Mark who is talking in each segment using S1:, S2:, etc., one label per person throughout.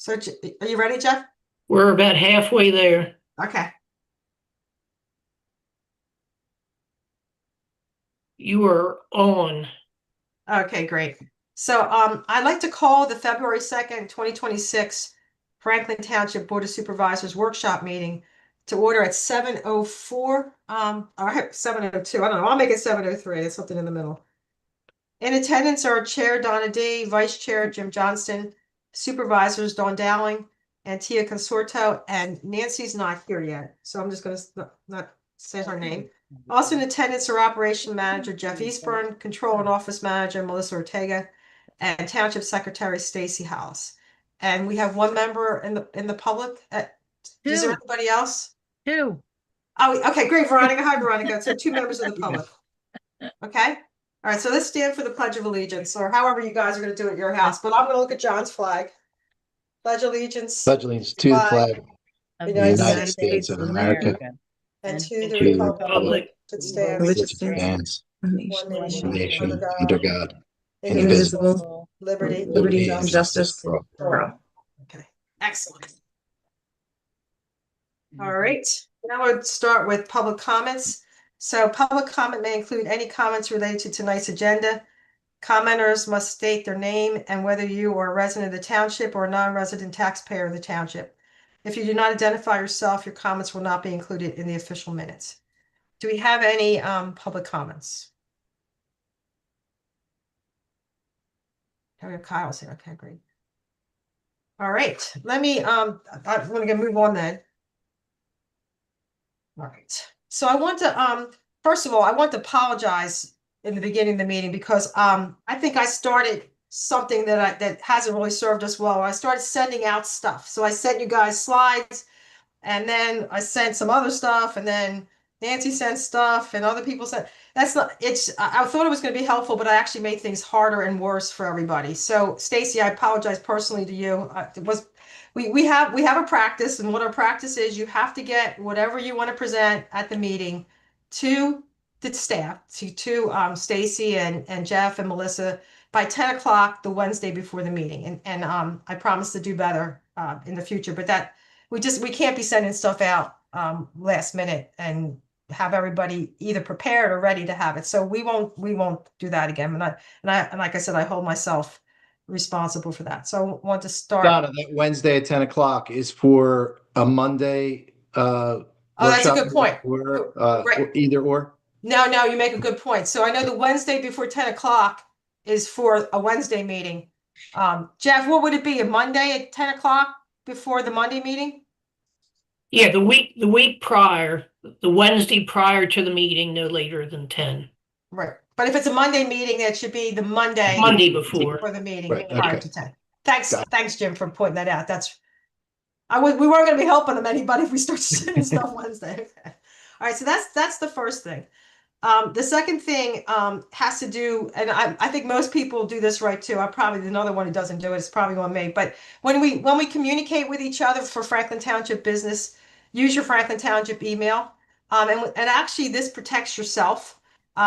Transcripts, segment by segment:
S1: So are you ready, Jeff?
S2: We're about halfway there.
S1: Okay.
S2: You are on.
S1: Okay, great. So I'd like to call the February 2nd, 2026 Franklin Township Board of Supervisors workshop meeting to order at 7:04, or 7:02. I don't know. I'll make it 7:03. It's something in the middle. In attendance are Chair Donna D, Vice Chair Jim Johnston, Supervisors Dawn Dowling and Tia Consorto, and Nancy's not here yet, so I'm just going to not say her name. Also in attendance are Operation Manager Jeff Eastburn, Control and Office Manager Melissa Ortega, and Township Secretary Stacy House. And we have one member in the public. Is there anybody else?
S3: Two.
S1: Oh, okay, great, Veronica. Hi, Veronica. So two members of the public. Okay. All right, so let's stand for the Pledge of Allegiance, or however you guys are going to do it at your house. But I'm going to look at John's flag. Pledge allegiance.
S4: Pledge allegiance to the flag
S3: Of
S4: of the United States of America
S1: and to the
S4: to the
S1: republic
S2: Republic
S1: that
S4: which
S1: stands
S4: stands
S1: one
S4: one
S1: nation
S4: nation under God,
S1: indivisible, liberty,
S4: liberty
S1: and
S4: and
S1: justice
S4: justice for all.
S1: for all. Okay, excellent. All right, now we'll start with public comments. So public comment may include any comments related to tonight's agenda. Commenters must state their name and whether you are a resident of the township or a non-resident taxpayer of the township. If you do not identify yourself, your comments will not be included in the official minutes. Do we have any public comments? Kyle's here. Okay, great. All right, let me I'm going to move on then. All right. So I want to first of all, I want to apologize in the beginning of the meeting because I think I started something that hasn't really served us well. I started sending out stuff. So I sent you guys slides, and then I sent some other stuff, and then Nancy sent stuff, and other people sent. That's not. I thought it was going to be helpful, but I actually made things harder and worse for everybody. So Stacy, I apologize personally to you. It was we have a practice, and what our practice is, you have to get whatever you want to present at the meeting to the staff, to Stacy and Jeff and Melissa by 10 o'clock the Wednesday before the meeting. And I promise to do better in the future, but that we can't be sending stuff out last minute and have everybody either prepared or ready to have it. So we won't do that again. And like I said, I hold myself responsible for that. So I want to start.
S4: Donna, that Wednesday at 10 o'clock is for a Monday
S1: Oh, that's a good point.
S4: or
S1: Right.
S4: either or?
S1: No, you make a good point. So I know the Wednesday before 10 o'clock is for a Wednesday meeting. Jeff, what would it be? A Monday at 10 o'clock before the Monday meeting?
S2: Yeah, the week prior, the Wednesday prior to the meeting, no later than 10.
S1: Right. But if it's a Monday meeting, it should be the Monday
S2: Monday before.
S1: the meeting
S4: Right,
S1: prior
S4: okay.
S1: to 10. Thanks,
S4: Got it.
S1: thanks, Jim, for pointing that out. We weren't going to be helping them anybody if we start sending stuff Wednesday. Okay. All right, so that's the first thing. The second thing has to do, and I think most people do this right too. I'm probably another one who doesn't do it. It's probably on me. But when we communicate with each other for Franklin Township business, use your Franklin Township email. And actually, this protects yourself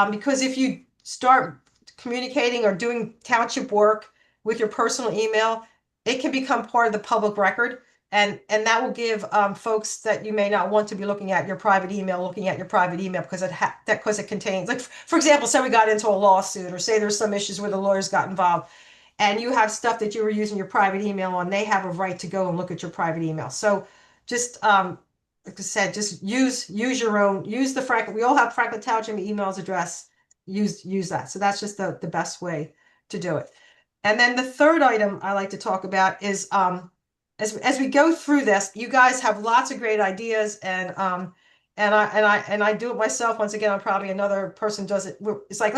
S1: because if you start communicating or doing township work with your personal email, it can become part of the public record. And that will give folks that you may not want to be looking at your private email because it contains, like, for example, say we got into a lawsuit, or say there's some issues where the lawyers got involved, and you have stuff that you were using your private email on. They have a right to go and look at your private email. So just like I said, just use your own. Use the Franklin. We all have Franklin Township emails address. Use that. So that's just the best way to do it. And then the third item I like to talk about is as we go through this, you guys have lots of great ideas, and I do it myself. Once again, I'm probably another person does it. It's like,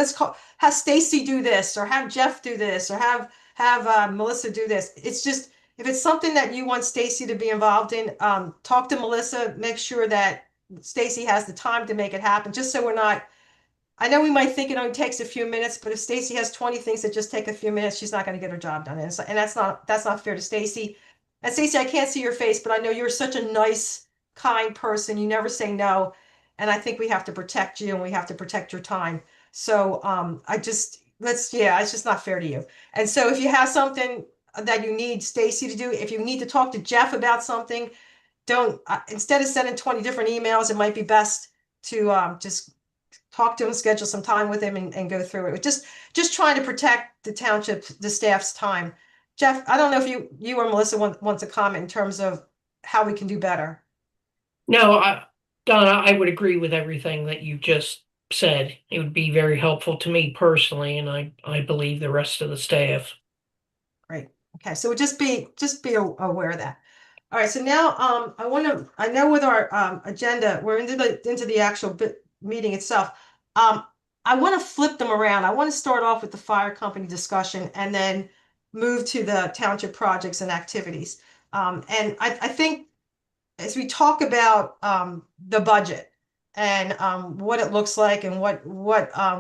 S1: have Stacy do this, or have Jeff do this, or have Melissa do this. It's just, if it's something that you want Stacy to be involved in, talk to Melissa, make sure that Stacy has the time to make it happen, just so we're not. I know we might think it only takes a few minutes, but if Stacy has 20 things that just take a few minutes, she's not going to get her job done. And that's not fair to Stacy. And Stacy, I can't see your face, but I know you're such a nice, kind person. You never say no. And I think we have to protect you, and we have to protect your time. So it's just not fair to you. And so if you have something, that you need Stacy to do. If you need to talk to Jeff about something, don't, instead of sending 20 different emails, it might be best to just talk to him, schedule some time with him and go through it. Just trying to protect the township, the staff's time. Jeff, I don't know if you or Melissa want to comment in terms of how we can do better.
S2: No, Donna, I would agree with everything that you just said. It would be very helpful to me personally, and I believe the rest of the staff.
S1: Great. Okay, so just be aware of that. All right, so now I know with our agenda, we're into the actual meeting itself. I want to flip them around. I want to start off with the fire company discussion and then move to the township projects and activities. And I think as we talk about the budget and what it looks like and what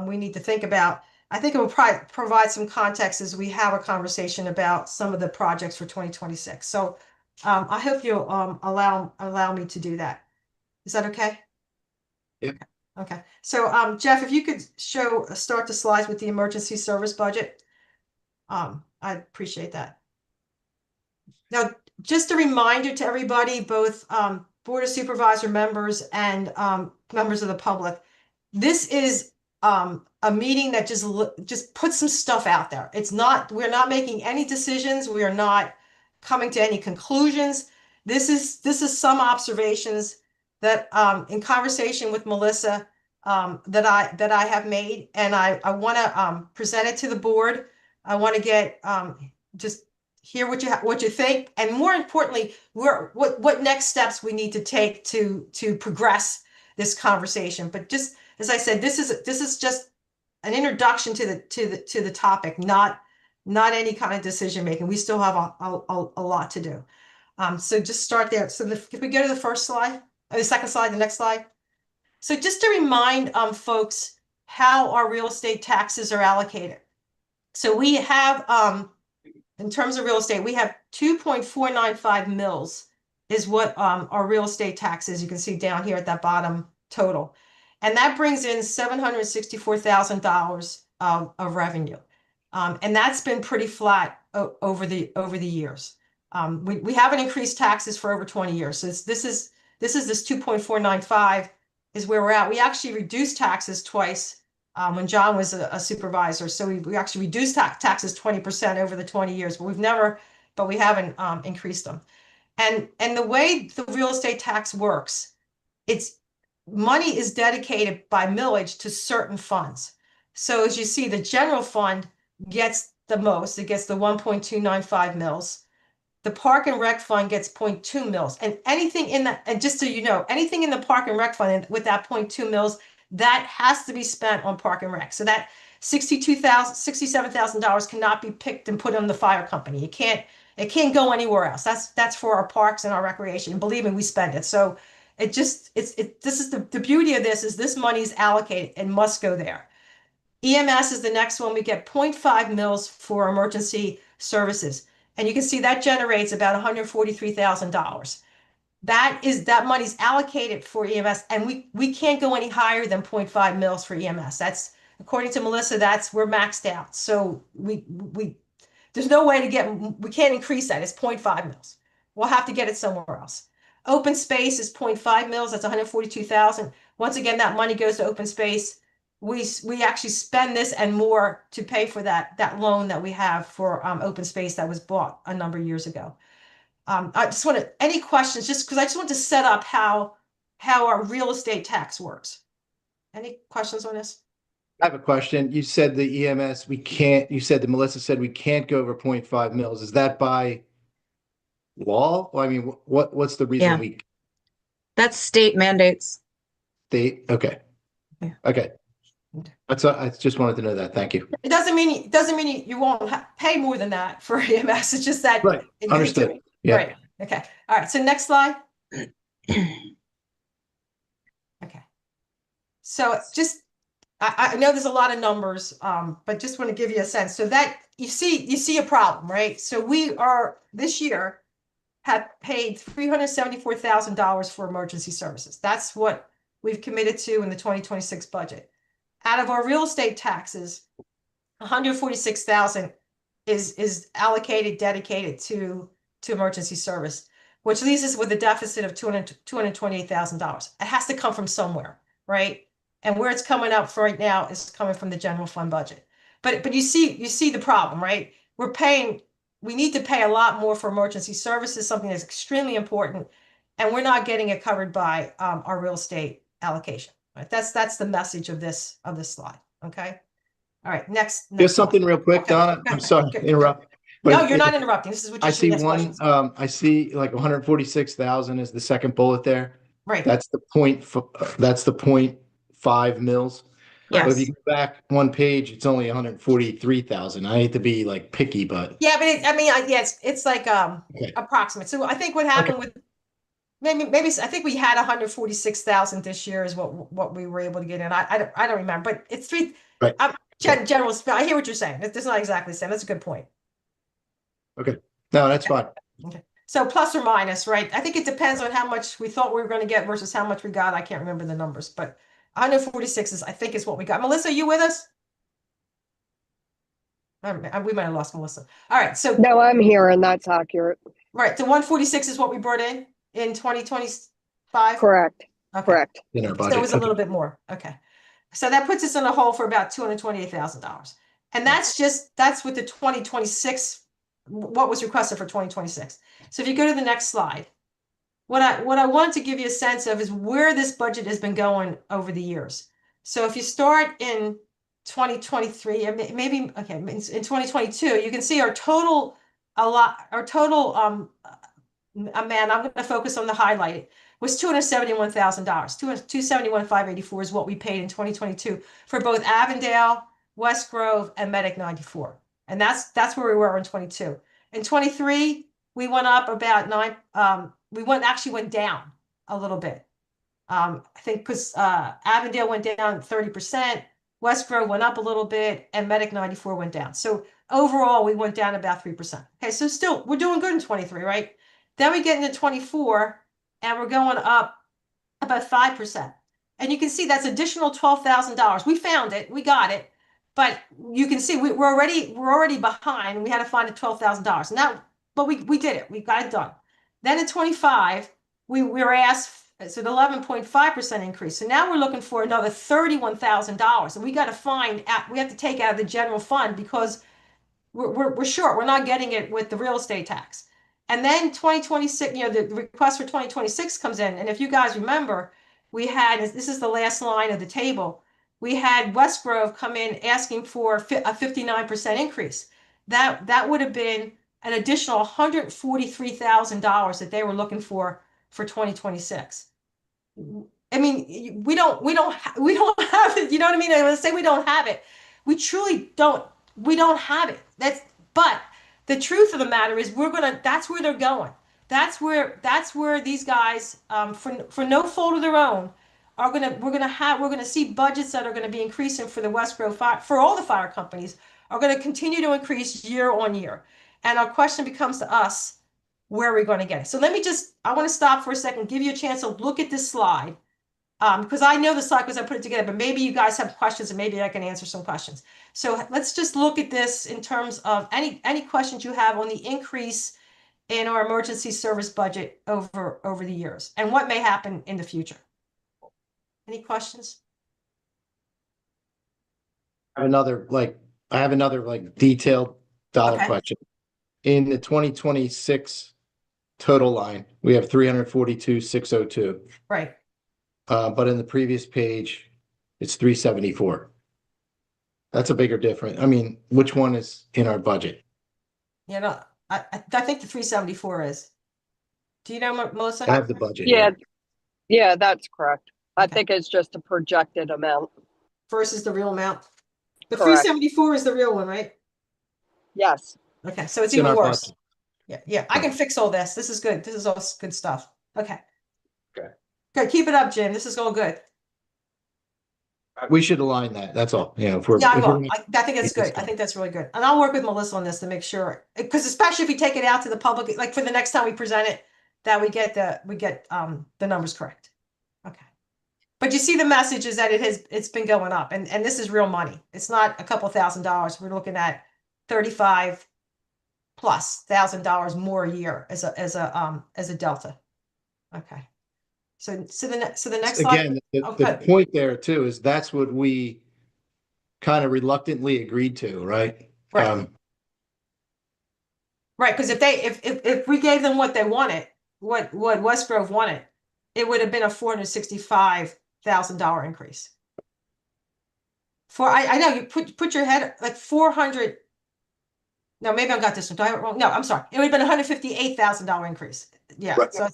S1: we need to think about, I think it will probably provide some context as we have a conversation about some of the projects for 2026. So I hope you'll allow me to do that. Is that okay?
S4: Yep.
S1: Okay. So Jeff, if you could start the slides with the emergency service budget, I'd appreciate that. Now, just a reminder to everybody, both Board of Supervisor members and members of the public, this is a meeting that just puts some stuff out there. We're not making any decisions. We are not coming to any conclusions. This is some observations that in conversation with Melissa that I have made, and I want to present it to the board. I want to get just hear what you think, and more importantly, what next steps we need to take to progress this conversation. But just as I said, this is just an introduction to the topic, not any kind of decision making. We still have a lot to do. So just start there. So if we go to the first slide, or the second slide, the next slide. So just to remind folks how our real estate taxes are allocated. So we have in terms of real estate, we have 2.495 mils is what our real estate tax is. You can see down here at that bottom total. And that brings in $764,000 of revenue. And that's been pretty flat over the years. We haven't increased taxes for over 20 years. So this is this 2.495 is where we're at. We actually reduced taxes twice when John was a supervisor. So we actually reduced taxes 20% over the 20 years, but we haven't increased them. And the way the real estate tax works, money is dedicated by millage to certain funds. So as you see, the general fund gets the most. It gets the 1.295 mils. The Park and Rec Fund gets 0.2 mils. And anything in that, and just so you know, anything in the Park and Rec Fund with that 0.2 mils, that has to be spent on Park and Rec. So that $67,000 cannot be picked and put on the fire company. It can't go anywhere else. That's for our parks and our recreation. Believe me, we spend it. So this is the beauty of this money is allocated and must go there. EMS is the next one. We get 0.5 mils for emergency services. And you can see that generates about $143,000. That money's allocated for EMS, and we can't go any higher than 0.5 mils for EMS. That's, according to Melissa, we're maxed out. So there's no way we can't increase that. It's 0.5 mils. We'll have to get it somewhere else. Open space is 0.5 mils. That's 142,000. Once again, that money goes to open space. We actually spend this and more to pay for that loan that we have for open space that was bought a number of years ago. I just any questions, just because I just want to set up how our real estate tax works. Any questions on this?
S4: I have a question. You said the EMS, you said that Melissa said we can't go over 0.5 mils. Is that by law? Well, I mean, what's the reason
S3: Yeah. That's state mandates.
S4: Okay.
S3: Yeah.
S4: Okay. I just wanted to know that. Thank you.
S1: It doesn't mean you won't pay more than that for EMS. It's just that.
S4: Right. Understood. Yeah.
S1: Right. Okay. All right. So next slide. Okay. So I know there's a lot of numbers, but just want to give you a sense. So that you see a problem, right? So we are this year have paid $374,000 for emergency services. That's what we've committed to in the 2026 budget. Out of our real estate taxes, $146,000 is allocated, dedicated to emergency service, which leaves us with a deficit of $228,000. It has to come from somewhere, right? And where it's coming up for right now is coming from the general fund budget. But you see the problem, right? We need to pay a lot more for emergency services, something that's extremely important, and we're not getting it covered by our real estate allocation. Right? That's the message of this slide. Okay. All right. Next
S4: Just
S1: slide.
S4: something real quick,
S1: Okay,
S4: Donna.
S1: go
S4: I'm
S1: ahead.
S4: sorry
S1: Good,
S4: to interrupt.
S1: No,
S4: but
S1: you're not interrupting. This is what
S4: I
S1: you should
S4: see
S1: ask
S4: one,
S1: questions.
S4: I see like 146,000 is the second bullet there.
S1: Right.
S4: That's the that's the 0.5 mils. But if you
S3: Yes.
S4: go back one page, it's only 143,000. I hate to be like picky, but
S1: Yeah, but yeah, it's like
S4: Okay.
S1: approximate. So I think what happened with maybe I think we had 146,000 this year is what we were able to get in. I don't remember, but it's three.
S4: Right.
S1: General. I hear what you're saying. It's not exactly the same. That's a good point.
S4: okay. No, that's fine.
S1: Okay. So plus or minus, right? I think it depends on how much we thought we were going to get versus how much we got. I can't remember the numbers, but 146 is I think is what we got. Melissa, are you with us? We might have lost Melissa. All right. So
S5: No, I'm here and that's accurate.
S1: right. So 146 is what we brought in 2025.
S5: Correct.
S1: Okay.
S5: Correct.
S4: In our
S1: So
S4: budget.
S1: it was a little bit more. Okay. So that puts us in a hole for about $228,000. And that's with the 2026, what was requested for 2026. So if you go to the next slide, what I wanted to give you a sense of is where this budget has been going over the years. So if you start in 2023, and maybe, okay, in 2022, you can see our total amount, I'm going to focus on the highlighted, was $271,000. 271,584 is what we paid in 2022 for both Avondale, West Grove, and Medic 94. And that's where we were in 22. In 23, we went up about actually went down a little bit. I think because Avondale went down 30%, West Grove went up a little bit, and Medic 94 went down. So overall, we went down about 3%. Okay, so still, we're doing good in 23, right? Then we get into 24, and we're going up about 5%. And you can see that's additional $12,000. We found it, we got it, but you can see we're already behind. We had to find the $12,000, but we did it. We got it done. Then in 25, we were asked. It's an 11.5% increase. So now we're looking for another $31,000, and we got to we have to take out of the general fund because we're short. We're not getting it with the real estate tax. And then 2026, the request for 2026 comes in. And if you guys remember, this is the last line of the table. We had West Grove come in asking for a 59% increase. That would have been an additional $143,000 that they were looking for 2026. I mean, we don't have it. You know what I mean? I say we don't have it. We truly don't. We don't have it. But the truth of the matter is that's where they're going. That's where these guys, for no fault of their own, we're gonna see budgets that are gonna be increasing for the West Grove fire, for all the fire companies, are gonna continue to increase year on year. And our question becomes to us, where are we going to get it? So I want to stop for a second, give you a chance to look at this slide. Because I know the slide because I put it together, but maybe you guys have questions and maybe I can answer some questions. So let's just look at this in terms of any questions you have on the increase in our emergency service budget over the years and what may happen in the future. Any questions?
S4: I have another detailed dollar
S1: Okay.
S4: question. In the 2026 total line, we have 342,602.
S1: Right.
S4: But in the previous page, it's 374. That's a bigger difference. I mean, which one is in our budget?
S1: I think the 374 is. Do you know, Melissa?
S4: I have the budget.
S5: Yeah.
S4: here.
S5: Yeah, that's correct. I
S1: Okay.
S5: think it's just a projected amount.
S1: Versus the real amount. The
S5: Correct.
S1: 374 is the real one, right?
S5: Yes.
S1: Okay, so it's
S4: It's in
S1: even
S4: our
S1: worse.
S4: budget.
S1: Yeah, I can fix all this. This is good. This is all good stuff. Okay.
S4: Okay.
S1: Good. Keep it up, Jim. This is all good.
S4: We should align that. That's all. If we're,
S1: Yeah, I
S4: if we're
S1: will.
S4: gonna-
S1: I think that's good. I think that's really good. And I'll work with Melissa on this to make sure, because especially if we take it out to the public, like for the next time we present it, that we get the numbers correct. Okay. But you see the message is that it's been going up and this is real money. It's not a couple $1,000s. We're looking at 35, plus $1,000 more a year as a delta. Okay. So the next slide.
S4: Again,
S1: Oh,
S4: the
S1: good.
S4: point there too is that's what we kind of reluctantly agreed to, right?
S1: Right. Right, because if we gave them what they wanted, what West Grove wanted, it would have been a $465,000 increase. I know you put your head like 400. No, maybe I got this one. Do I have it wrong? No, I'm sorry. It would have been $158,000 increase. Yeah,
S4: Right.
S1: so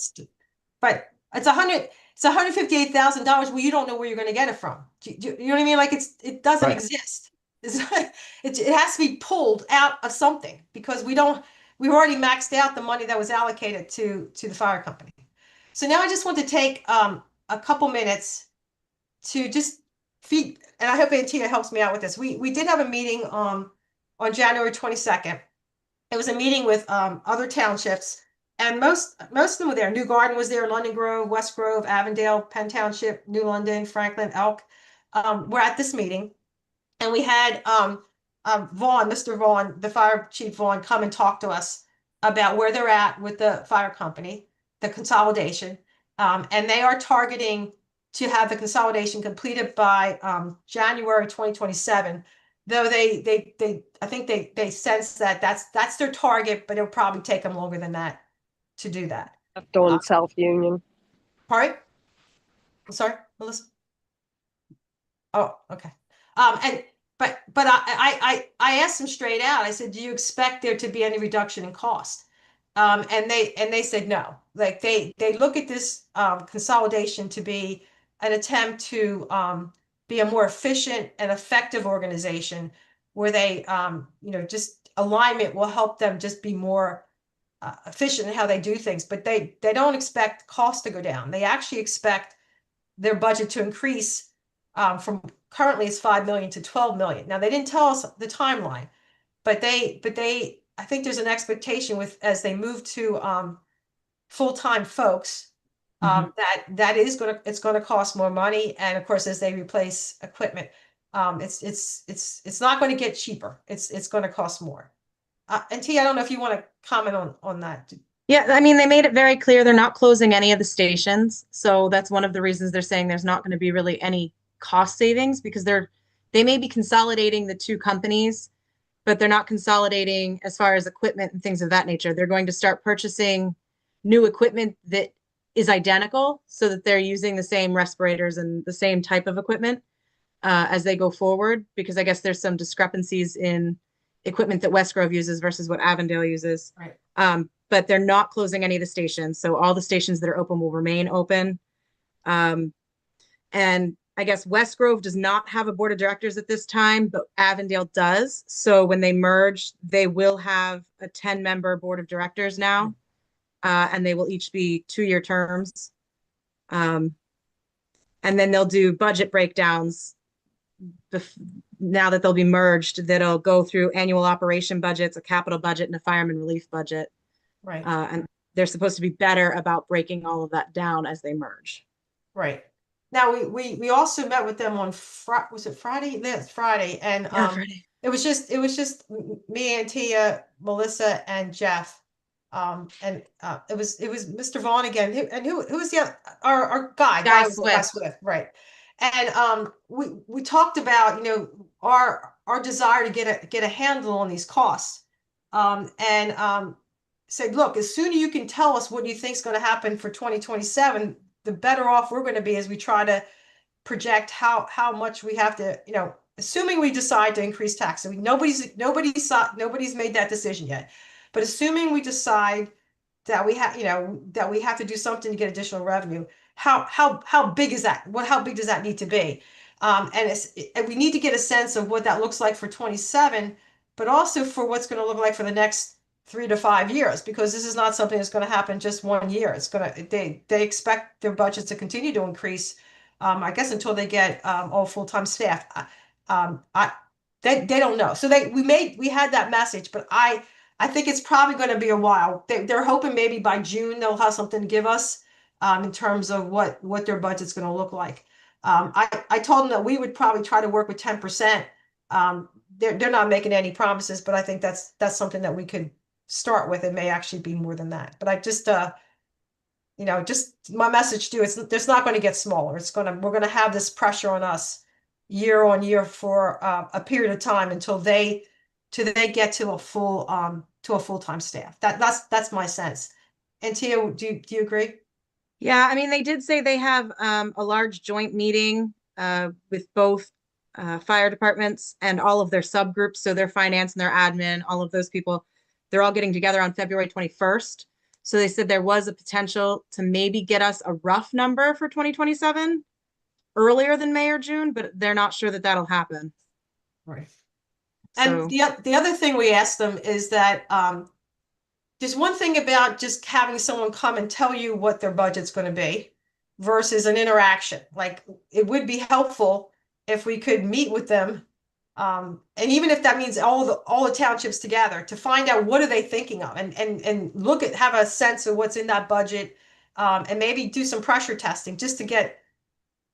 S1: but it's $158,000. Well, you don't know where you're going to get it from. You know what I mean? Like it doesn't
S4: Right.
S1: exist. It has to be pulled out of something because we've already maxed out the money that was allocated to the fire company. So now I just want to take a couple minutes to just feed, and I hope Antia helps me out with this. We did have a meeting on January 22nd. It was a meeting with other townships, and most of them were there. New Garden was there, London Grove, West Grove, Avondale, Penn Township, New London, Franklin, Elk. We're at this meeting, and we had Vaughn, Mr. Vaughn, the fire chief Vaughn, come and talk to us about where they're at with the fire company, the consolidation, and they are targeting to have the consolidation completed by January 2027. Though I think they sense that that's their target, but it'll probably take them longer than that to do that.
S5: Doing South Union.
S1: Pardon? I'm sorry, Melissa. Oh, okay. But I asked them straight out. I said, "Do you expect there to be any reduction in cost?" And they said no. Like they look at this consolidation to be an attempt to be a more efficient and effective organization where they just alignment will help them just be more efficient in how they do things. But they don't expect cost to go down. They actually expect their budget to increase from currently it's 5 million to 12 million. Now they didn't tell us the timeline, but I think there's an expectation with as they move to full-time folks that it's going to cost more money, and of course as they replace equipment, it's not going to get cheaper. It's going to cost more. And T, I don't know if you want to comment on that.
S3: Yeah, I mean, they made it very clear they're not closing any of the stations. So that's one of the reasons they're saying there's not going to be really any cost savings because they may be consolidating the two companies, but they're not consolidating as far as equipment and things of that nature. They're going to start purchasing new equipment that is identical so that they're using the same respirators and the same type of equipment as they go forward, because I guess there's some discrepancies in equipment that West Grove uses versus what Avondale uses.
S1: Right.
S3: But they're not closing any of the stations. So all the stations that are open will remain open. And I guess West Grove does not have a board of directors at this time, but Avondale does. So when they merge, they will have a 10-member board of directors now. And they will each be 2-year terms. And then they'll do budget breakdowns now that they'll be merged, that'll go through annual operation budgets, a capital budget, and a fireman relief budget.
S1: Right.
S3: And they're supposed to be better about breaking all of that down as they merge.
S1: Right. Now we also met with them on was it Friday? Yes, Friday, and
S3: Friday.
S1: it was just me and Tia, Melissa, and Jeff, and it was Mr. Vaughn again. Who was the other, our guy?
S3: Guy
S1: Was Guy
S3: Swift.
S1: Swift, right? And we talked about our desire to get a handle on these costs, and said, look, as soon as you can tell us what you think is going to happen for 2027, the better off we're going to be as we try to project how much we have to, assuming we decide to increase taxes. Nobody's made that decision yet, but assuming we decide that we have to do something to get additional revenue, how big is that? How big does that need to be? And we need to get a sense of what that looks like for 27, but also for what's going to look like for the next 3 to 5 years, because this is not something that's going to happen just 1 year. They expect their budgets to continue to increase, I guess, until they get all full-time staff. They don't know. So we had that message, but I think it's probably going to be a while. They're hoping maybe by June they'll have something to give us in terms of what their budget's going to look like. I told them that we would probably try to work with 10%. They're not making any promises, but I think that's something that we could start with. It may actually be more than that, but I just, just my message to you is there's not going to get smaller. We're going to have this pressure on us year on year for a period of time until they get to a full-time staff. That's my sense. And Tia, do you agree?
S3: Yeah, I mean, they did say they have a large joint meeting with both fire departments and all of their subgroups. So their finance and their admin, all of those people, they're all getting together on February 21st. So they said there was a potential to maybe get us a rough number for 2027 earlier than May or June, but they're not sure that that'll happen.
S1: Right.
S3: So,
S1: And the other thing we asked them is that there's one thing about just having someone come and tell you what their budget's going to be versus an interaction. Like, it would be helpful if we could meet with them, and even if that means all the townships together, to find out what are they thinking of, and have a sense of what's in that budget, and maybe do some pressure testing just to get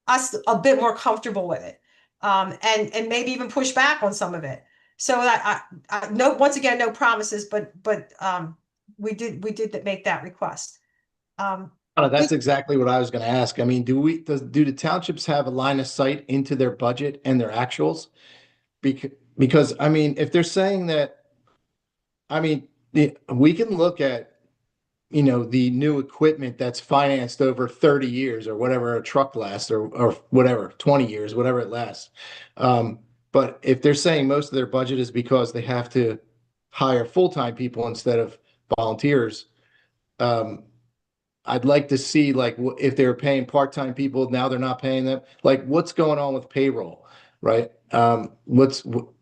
S1: us a bit more comfortable with it, and maybe even push back on some of it. So that I no, once again, no promises, but we did make that request.
S4: That's exactly what I was going to ask. I mean, do the townships have a line of sight into their budget and their actuals? Because I mean, if they're saying that, I mean, we can look at, the new equipment that's financed over 30 years or whatever a truck lasts, or whatever, 20 years, whatever it lasts. But if they're saying most of their budget is because they have to hire full-time people instead of volunteers, I'd like to see, like, if they were paying part-time people, now they're not paying them. Like, what's going on with payroll, right?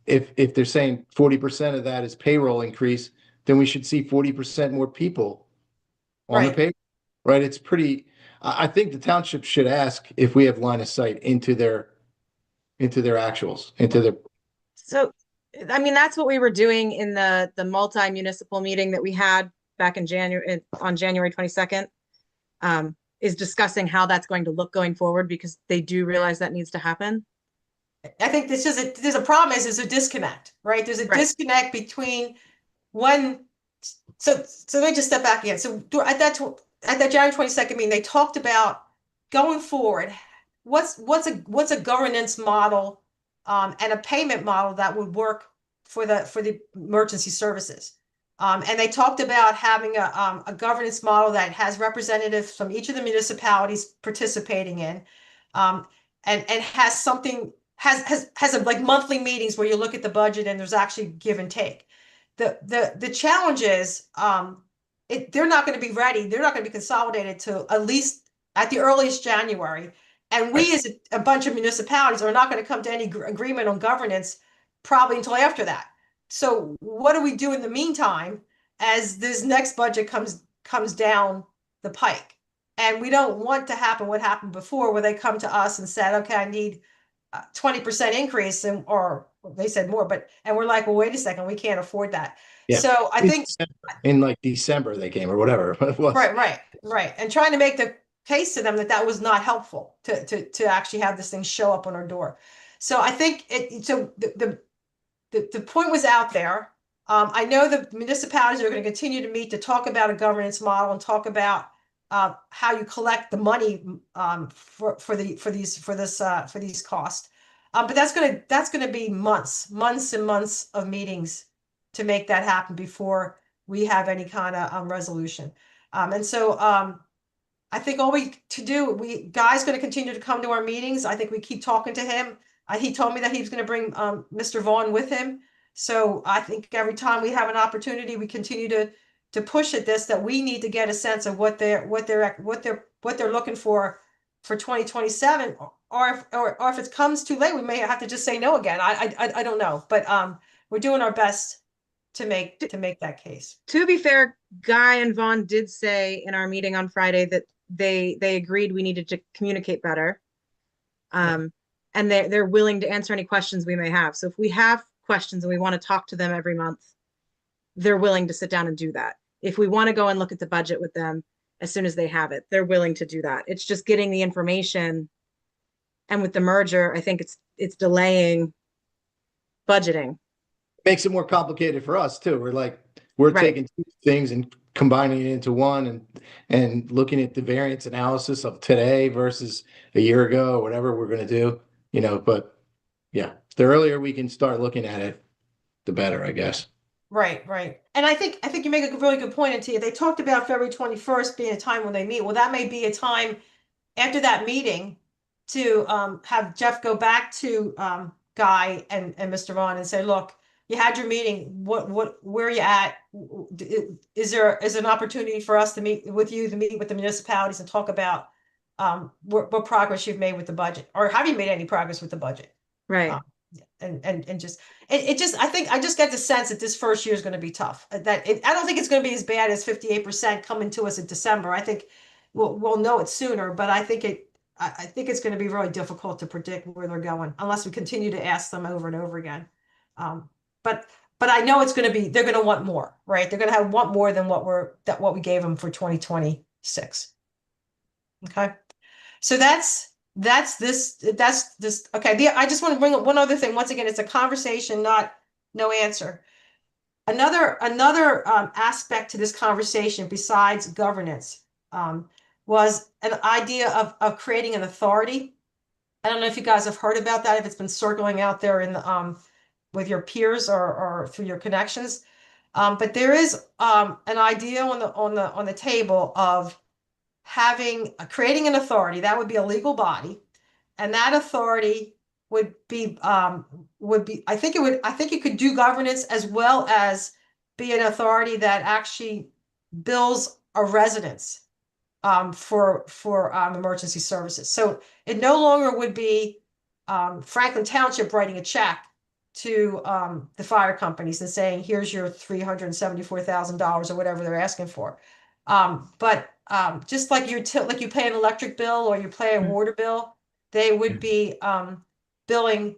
S4: If they're saying 40% of that is payroll increase, then we should see 40% more people on the
S1: Right.
S4: payroll, right? It's pretty. I think the township should ask if we have line of sight into their actuals, into their.
S3: so I mean, that's what we were doing in the multi-municipal meeting that we had back in January, on January 22nd. Is discussing how that's going to look going forward, because they do realize that needs to happen.
S1: I think there's a problem is there's a disconnect, right? There's a
S3: Right.
S1: disconnect between when. So let me just step back again. So at that January 22nd meeting, they talked about going forward. What's a governance model, and a payment model that would work for the emergency services. And they talked about having a governance model that has representatives from each of the municipalities participating in, and has like monthly meetings where you look at the budget and there's actually give and take. The challenge is, they're not going to be ready. They're not going to be consolidated to at least at the earliest January. And we, as a bunch of municipalities, are not going to come to any agreement on governance probably until after that. So what do we do in the meantime as this next budget comes down the pike? And we don't want to happen what happened before, where they come to us and said, okay, I need 20% increase, or they said more, and we're like, well, wait a second, we can't afford that.
S4: Yeah.
S1: So I think
S4: In like December they came, or whatever it was.
S1: right. And trying to make the case to them that was not helpful to actually have this thing show up on our door. So I think the point was out there. I know the municipalities are going to continue to meet to talk about a governance model and talk about how you collect the money for these costs. But that's gonna be months and months of meetings to make that happen before we have any kind of resolution. And so I think all Guy's going to continue to come to our meetings. I think we keep talking to him. He told me that he was going to bring Mr. Vaughn with him. So I think every time we have an opportunity, we continue to push at this, that we need to get a sense of what they're looking for 2027, or if it comes too late, we may have to just say no again. I don't know, but we're doing our best to make that case.
S3: To be fair, Guy and Vaughn did say in our meeting on Friday that they agreed we needed to communicate better. And they're willing to answer any questions we may have. So if we have questions and we want to talk to them every month, they're willing to sit down and do that. If we want to go and look at the budget with them as soon as they have it, they're willing to do that. It's just getting the information. And with the merger, I think it's delaying budgeting.
S4: Makes it more complicated for us too. we're
S3: Right.
S4: taking two things and combining it into one and looking at the variance analysis of today versus a year ago or whatever we're gonna do, but yeah, the earlier we can start looking at it, the better, I guess.
S1: Right, right. And I think you make a really good point, Antia. They talked about February 21st being a time when they meet. Well, that may be a time after that meeting to have Jeff go back to Guy and Mr. Vaughn and say, look, you had your meeting. Where are you at? Is there an opportunity for us to meet with you, to meet with the municipalities and talk about what progress you've made with the budget, or have you made any progress with the budget?
S3: Right.
S1: And just it just I just get the sense that this first year is going to be tough. I don't think it's going to be as bad as 58% coming to us in December. I think we'll know it sooner, but I think it's going to be really difficult to predict where they're going unless we continue to ask them over and over again. But I know it's going to be, they're going to want more, right? They're going to want more than what we gave them for 2026. Okay, so that's this. Okay, I just want to bring up one other thing. Once again, it's a conversation, not no answer. Another aspect to this conversation besides governance was an idea of creating an authority. I don't know if you guys have heard about that, if it's been circling out there in the with your peers or through your connections. But there is an idea on the table of creating an authority that would be a legal body, and that authority would be I think it could do governance as well as be an authority that actually bills a residence for emergency services. So it no longer would be Franklin Township writing a check to the fire companies and saying, here's your $374,000 or whatever they're asking for. But just like you pay an electric bill or you pay a water bill, they would be billing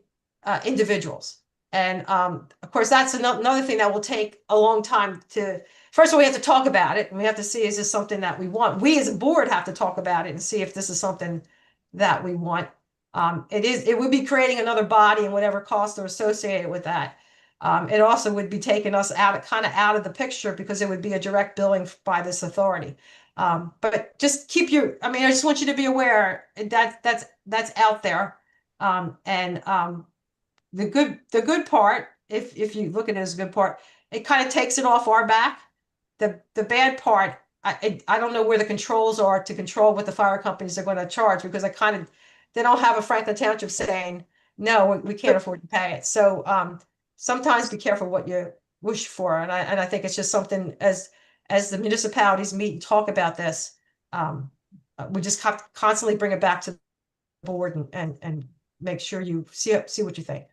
S1: individuals. And of course, that's another thing that will take a long time to. First of all, we have to talk about it, and we have to see, is this something that we want? We as a board have to talk about it and see if this is something that we want. It would be creating another body and whatever costs are associated with that. It also would be taking us out of the picture because it would be a direct billing by this authority. But just I just want you to be aware that that's out there. The good part, if you look at it as a good part, it kind of takes it off our back. The bad part, I don't know where the controls are to control what the fire companies are going to charge, because they don't have a Franklin Township saying, no, we can't afford to pay it. So sometimes be careful what you wish for. And I think it's just something as the municipalities meet and talk about this, we just have to constantly bring it back to the board and make sure you see what you think.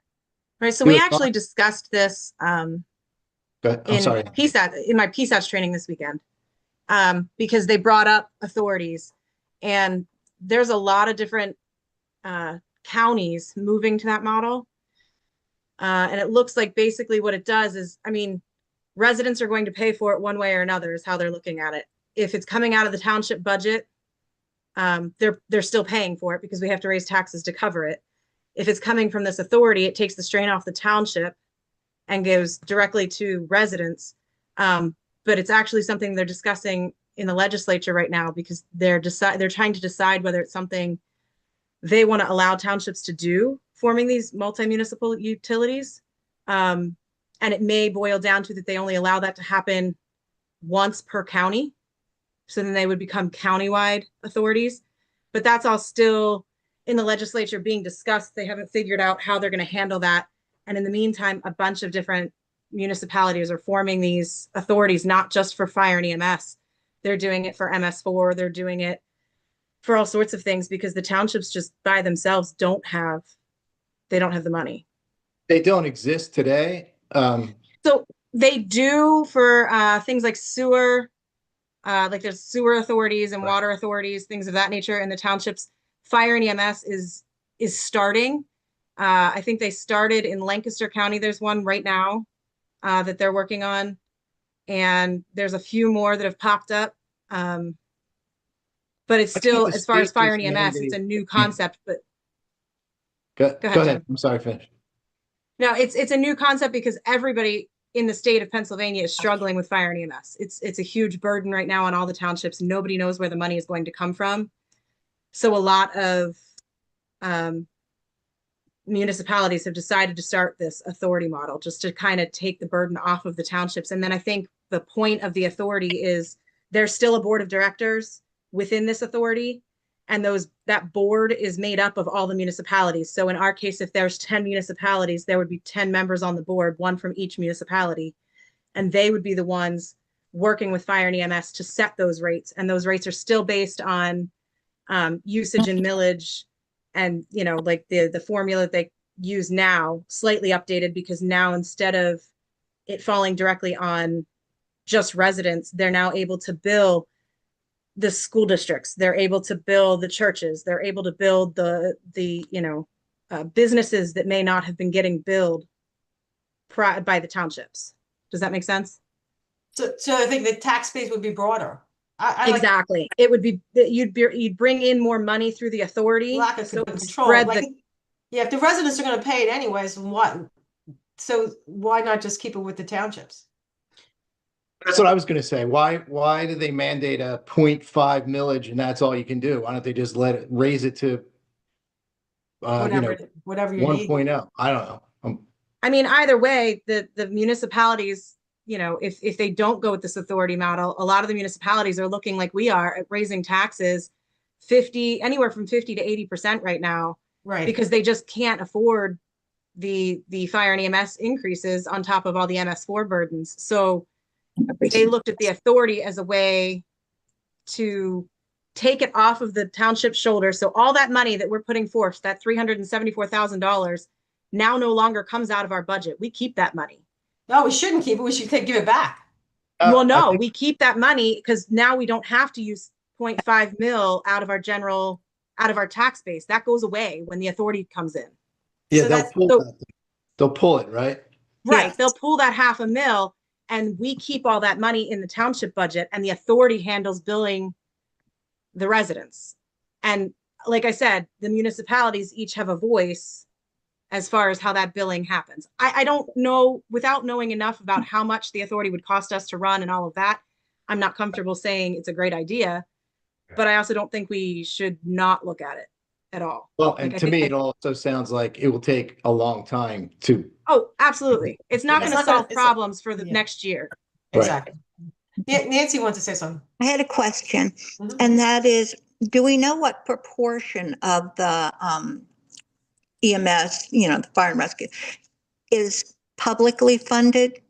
S3: Right. So we actually discussed this
S4: I'm sorry.
S3: in my PSATs training this weekend, because they brought up authorities, and there's a lot of different counties moving to that model. And it looks like basically what it does is, residents are going to pay for it one way or another is how they're looking at it. If it's coming out of the township budget, they're still paying for it because we have to raise taxes to cover it. If it's coming from this authority, it takes the strain off the township and goes directly to residents. But it's actually something they're discussing in the legislature right now, because they're trying to decide whether it's something they want to allow townships to do, forming these multi-municipal utilities. And it may boil down to that they only allow that to happen once per county. So then they would become countywide authorities. But that's all still in the legislature being discussed. They haven't figured out how they're going to handle that. And in the meantime, a bunch of different municipalities are forming these authorities, not just for fire and EMS. They're doing it for MS4. They're doing it for all sorts of things, because the townships just by themselves don't have the money.
S4: They don't exist today.
S3: So they do for things like sewer, like there's sewer authorities and water authorities, things of that nature in the townships. Fire and EMS is starting. I think they started in Lancaster County. There's one right now that they're working on, and there's a few more that have popped up. But it's still, as far as fire and EMS, it's a new concept. But
S4: go ahead.
S3: John.
S4: I'm sorry, finish.
S3: No, it's a new concept because everybody in the state of Pennsylvania is struggling with fire and EMS. It's a huge burden right now on all the townships. Nobody knows where the money is going to come from. So a lot of municipalities have decided to start this authority model just to kind of take the burden off of the townships. And then I think the point of the authority is there's still a board of directors within this authority, and that board is made up of all the municipalities. So in our case, if there's 10 municipalities, there would be 10 members on the board, one from each municipality, and they would be the ones working with fire and EMS to set those rates. And those rates are still based on usage and millage, and like the formula that they use now, slightly updated, because now instead of it falling directly on just residents, they're now able to bill the school districts, they're able to bill the churches, they're able to build the businesses that may not have been getting billed by the townships. Does that make sense?
S1: So I think the tax base would be broader.
S3: Exactly. It would be that you'd bring in more money through the authority.
S1: Lack of
S3: so
S1: control. Yeah, if the residents are going to pay it anyways, so why not just keep it with the townships?
S4: That's what I was gonna say. Why do they mandate a 0.5 millage and that's all you can do? Why don't they just raise it to
S1: Whatever you need.
S4: 1.0? I don't know.
S3: I mean, either way, the municipalities, if they don't go with this authority model, a lot of the municipalities are looking like we are at raising taxes anywhere from 50 to 80% right now.
S1: Right.
S3: Because they just can't afford the fire and EMS increases on top of all the MS4 burdens. So they looked at the authority as a way to take it off of the township's shoulders. So all that money that we're putting forth, that $374,000, now no longer comes out of our budget. We keep that money.
S1: No, we shouldn't keep it. We should give it back.
S3: Well, no, we keep that money because now we don't have to use 0.5 mil out of our tax base. That goes away when the authority comes in.
S4: Yeah,
S1: So
S4: they'll pull it, right?
S3: Right.
S1: Yes.
S3: They'll pull that $500,000 and we keep all that money in the township budget, and the authority handles billing the residents. And like I said, the municipalities each have a voice as far as how that billing happens. I don't know, without knowing enough about how much the authority would cost us to run and all of that, I'm not comfortable saying it's a great idea, but I also don't think we should not look at it at all.
S4: Well, and to me, it also sounds like it will take a long time to.
S3: Oh, absolutely. It's not going to solve
S1: it's
S3: problems for the next year.
S1: Exactly. Nancy wants to say something.
S6: I had a question,
S1: Mhm.
S6: and that is, do we know what proportion of the EMS, the fire and rescue, is publicly funded?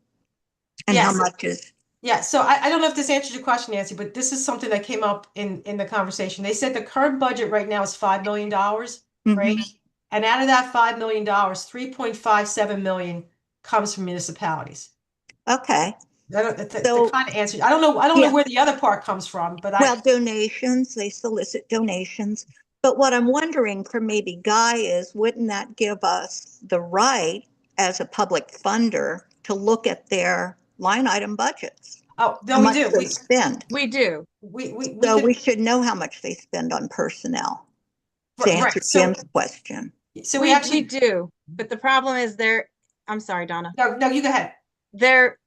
S6: And how
S1: Yes.
S6: much is?
S1: Yeah, so I don't know if this answers your question, Nancy, but this is something that came up in the conversation. They said the current budget right now is $5 million, right?
S6: Mhm.
S1: And out of that $5 million, 3.57 million comes from municipalities.
S6: Okay.
S1: The kind of answer. I don't know where the other part comes from, but
S6: Well, donations, they solicit donations. But what I'm wondering for maybe Guy is, wouldn't that give us the right as a public funder to look at their line item budgets?
S1: no,
S6: How
S1: we
S6: much
S1: do.
S6: they spend.
S3: We do.
S6: So we should know how much they spend on personnel, to
S1: Right,
S6: answer
S1: so-
S6: Jim's question.
S1: So
S3: we
S1: we
S3: do. But the problem is I'm sorry, Donna.
S1: no, you go ahead.
S3: They're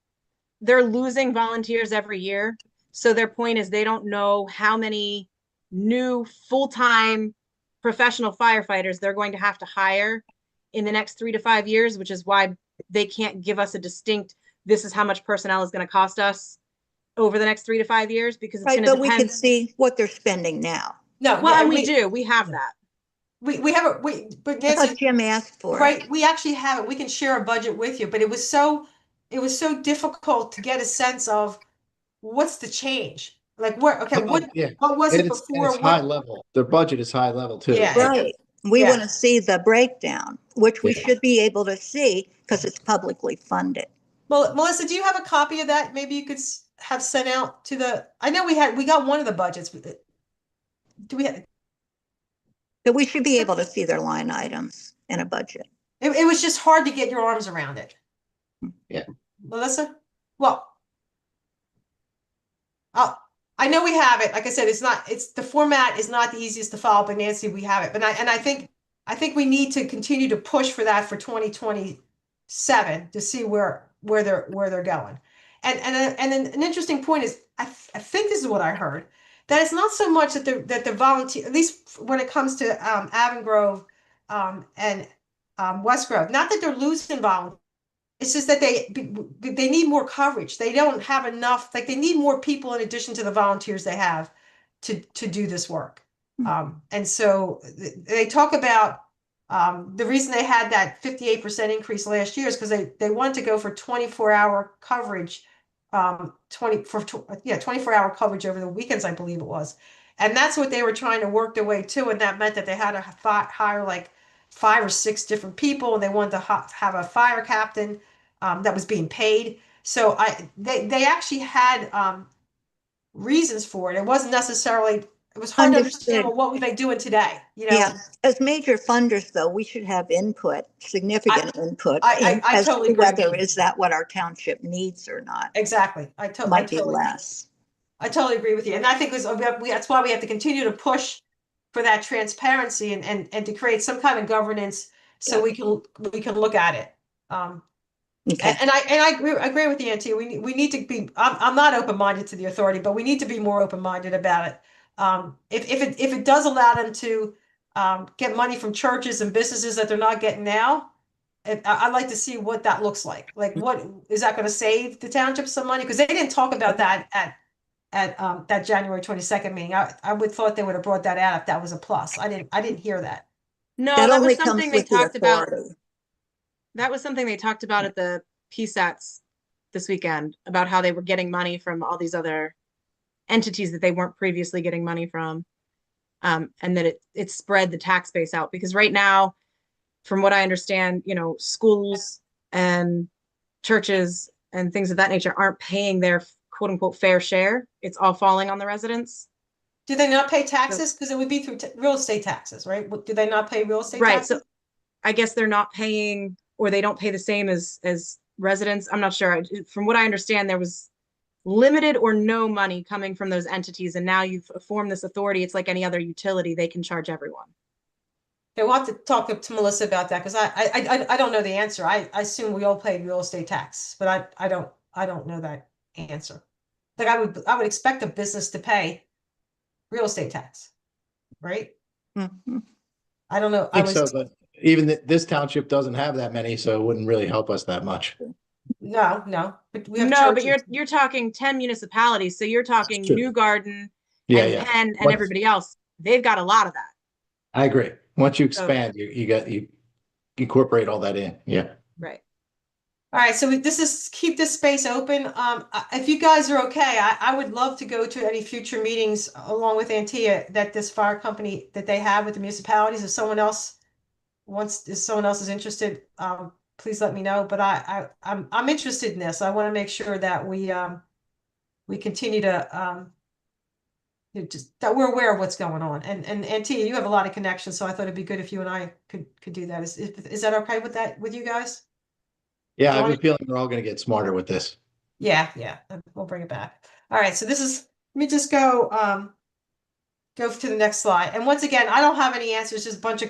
S3: losing volunteers every year. So their point is they don't know how many new full-time professional firefighters they're going to have to hire in the next 3 to 5 years, which is why they can't give us a distinct, this is how much personnel is going to cost us over the next 3 to 5 years, because it's
S6: Right,
S3: going to
S6: but we
S3: depend.
S6: can see what they're spending now.
S1: No,
S3: Well,
S1: yeah,
S3: and we do. We have that.
S1: we have but
S6: I thought
S1: Nancy,
S6: Jim asked for it.
S1: right, we actually have it. We can share a budget with you, but it was so difficult to get a sense of what's the change. Like what was it before?
S4: It's high level. Their budget is high level too.
S1: Yeah.
S6: Right. We
S1: Yeah.
S6: want to see the breakdown, which we
S4: Yeah.
S6: should be able to see because it's publicly funded.
S1: Well, Melissa, do you have a copy of that? Maybe you could have sent out to the. I know we got one of the budgets. Do we have?
S6: But we should be able to see their line items in a budget.
S1: It was just hard to get your arms around it.
S4: Yeah.
S1: Melissa? Well, I know we have it. Like I said, it's the format is not the easiest to follow, but Nancy, we have it. But I think we need to continue to push for that for 2027 to see where where they're going. And then an interesting point is, I think this is what I heard, that it's not so much that the volunteer, at least when it comes to Avon and West Grove, not that they're losing volunteers. It's just that they need more coverage. They don't have enough, like they need more people in addition to the volunteers they have to do this work. And so they talk about the reason they had that 58% increase last year is because they wanted to go for 24-hour coverage, 24-hour coverage over the weekends, I believe it was. And that's what they were trying to work their way to. And that meant that they had to hire like 5 or 6 different people, and they wanted to have a fire captain that was being paid. So they actually had reasons for it. It wasn't necessarily, it was hard to understand,
S6: Understood.
S1: well, what were they doing today? You know,
S6: Yeah, as major funders, though, we should have input, significant input.
S1: I
S6: as
S1: totally
S6: to
S1: agree.
S6: Whether is that what our township needs or not?
S1: Exactly.
S6: Might be less.
S1: I totally agree with you. And I think that's why we have to continue to push for that transparency and to create some kind of governance so we can look at it.
S6: Okay.
S1: And I agree with you, Auntie. We need to be. I'm not open-minded to the authority, but we need to be more open-minded about it. If it does allow them to get money from churches and businesses that they're not getting now, I'd like to see what that looks like. Like, what is that going to save the township some money? Because they didn't talk about that at that January 22nd meeting. I would thought they would have brought that out if that was a plus. I didn't hear that.
S3: No,
S6: That
S3: that
S6: only
S3: was
S6: comes
S3: something they
S6: with the
S3: talked about.
S6: authority.
S3: That was something they talked about at the PSATs this weekend, about how they were getting money from all these other entities that they weren't previously getting money from. And that it spread the tax base out, because right now, from what I understand, schools and churches and things of that nature aren't paying their quote unquote fair share. It's all falling on the residents.
S1: Do they not pay taxes? Because it would be through real estate taxes, right? Do they not pay real estate
S3: Right.
S1: taxes?
S3: So I guess they're not paying, or they don't pay the same as residents. I'm not sure. From what I understand, there was limited or no money coming from those entities. And now you've formed this authority. It's like any other utility. They can charge everyone.
S1: Okay, we'll have to talk to Melissa about that, because I don't know the answer. I assume we all paid real estate tax, but I don't know that answer. Like I would expect a business to pay real estate tax, right?
S6: Mhm.
S1: I don't know.
S4: I think so, but even this township doesn't have that many, so it wouldn't really help us that much.
S1: No, but we have
S3: No, but
S1: churches.
S3: you're talking 10 municipalities. So you're talking
S4: True.
S3: New Garden
S4: Yeah,
S3: and
S4: yeah.
S3: Penn and
S4: Once-
S3: everybody else. They've got a lot of that.
S4: I agree. Once you
S3: So-
S4: expand, you incorporate all that in. Yeah.
S3: Right.
S1: All right, so this is keep this space open. If you guys are okay, I would love to go to any future meetings along with Antia that this fire company that they have with the municipalities. If someone else is interested, please let me know. But I'm interested in this. I want to make sure that we continue to just that we're aware of what's going on. And Antia, you have a lot of connections, so I thought it'd be good if you and I could do that. Is that okay with you guys?
S4: Yeah, I have
S1: Johnny?
S4: a feeling we're all going to get smarter with this.
S1: Yeah, we'll bring it back. All right, so let me just go to the next slide. And once again, I don't have any answers, just a bunch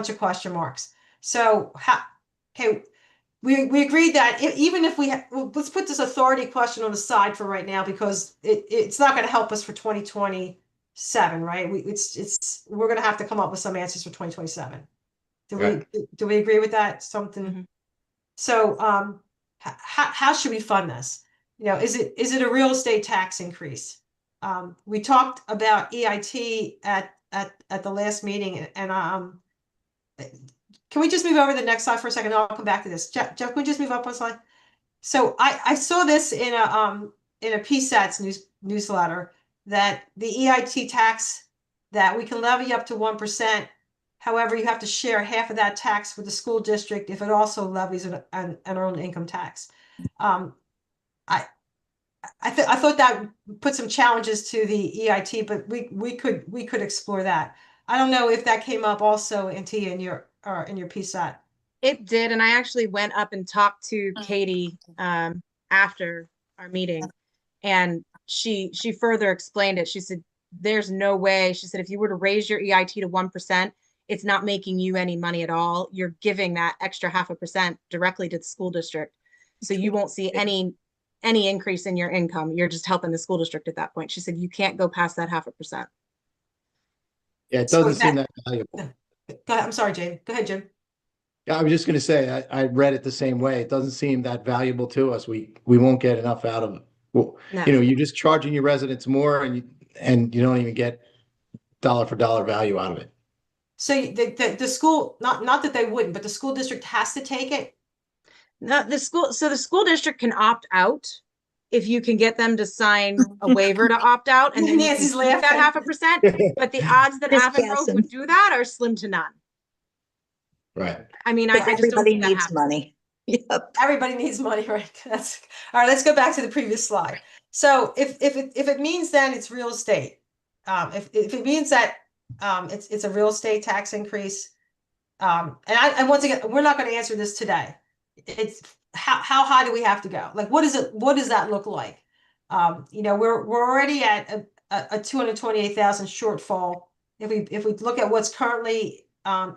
S1: of question marks. So okay, we agreed that even if let's put this authority question on the side for right now, because it's not going to help us for 2027, right? We're going to have to come up with some answers for 2027. Do we agree with that? Something.
S3: Mm-hmm.
S1: So how should we fund this? Is it a real estate tax increase? We talked about EIT at the last meeting, and can we just move over to the next slide for a second? I'll come back to this. Jeff, can we just move up one slide? So I saw this in a PSATS newsletter, that the EIT tax, that we can levy up to 1%. However, you have to share half of that tax with the school district if it also levies an earned income tax. I thought that put some challenges to the EIT, but we could explore that. I don't know if that came up also in your PSAT.
S3: It did, and I actually went up and talked to Katie after our meeting, and she further explained it. She said, "There's no way." She said, "If you were to raise your EIT to 1%, it's not making you any money at all. You're giving that extra 0.5% directly to the school district." So you won't see any increase in your income. You're just helping the school district at that point. She said you can't go past that 0.5%.
S4: Yeah, it
S1: So
S4: doesn't seem that valuable.
S1: Go ahead. I'm sorry, Jane. Go ahead, Jim.
S4: Yeah, I was just gonna say, I read it the same way. It doesn't seem that valuable to us. We won't get enough out of it. Well,
S3: No.
S4: you're just charging your residents more and you don't even get dollar for dollar value out of it.
S1: So the school, not that they wouldn't, but the school district has to take it.
S3: No, the school district can opt out if you can get them to sign a waiver to opt out, and then you can
S1: Nancy's
S3: keep that
S1: laughing.
S3: 0.5%. But the odds that
S6: Just
S3: Avon Grove
S6: guessing.
S3: would do that are slim to none.
S4: Right.
S3: I mean,
S6: But
S3: I just don't
S6: everybody
S3: see that
S6: needs
S3: happening.
S6: money. Yep.
S1: Everybody needs money, right? That's all right. Let's go back to the previous slide. So if it means then it's real estate, if it means that it's a real estate tax increase, and once again, we're not going to answer this today. It's how high do we have to go? Like, what does that look like? We're already at a 228,000 shortfall. If we look at what's currently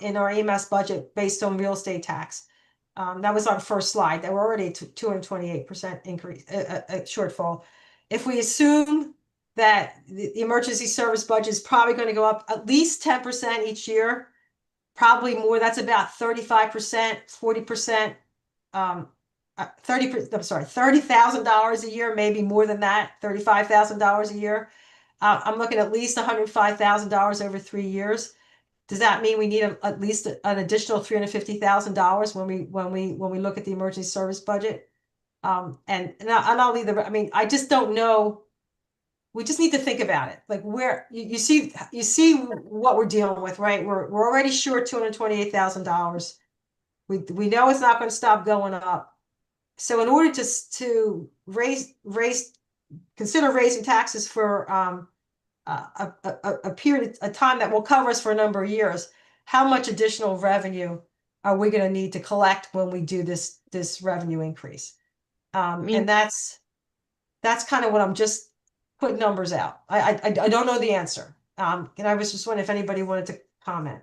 S1: in our EMS budget based on real estate tax, that was our first slide. That we're already at 228% increase, a shortfall. If we assume that the emergency service budget is probably going to go up at least 10% each year, probably more. That's about 35%, 40%, 30%. I'm sorry, $30,000 a year, maybe more than that, $35,000 a year. I'm looking at least $105,000 over 3 years. Does that mean we need at least an additional $350,000 when we look at the emergency service budget? And I'll leave I mean, I just don't know. We just need to think about it. Like where you see what we're dealing with, right? We're already short $228,000. We know it's not going to stop going up. So in order to consider raising taxes for a period of time that will cover us for a number of years, how much additional revenue are we going to need to collect when we do this revenue increase? And that's kind of what I'm just putting numbers out. I don't know the answer. And I was just wondering if anybody wanted to comment.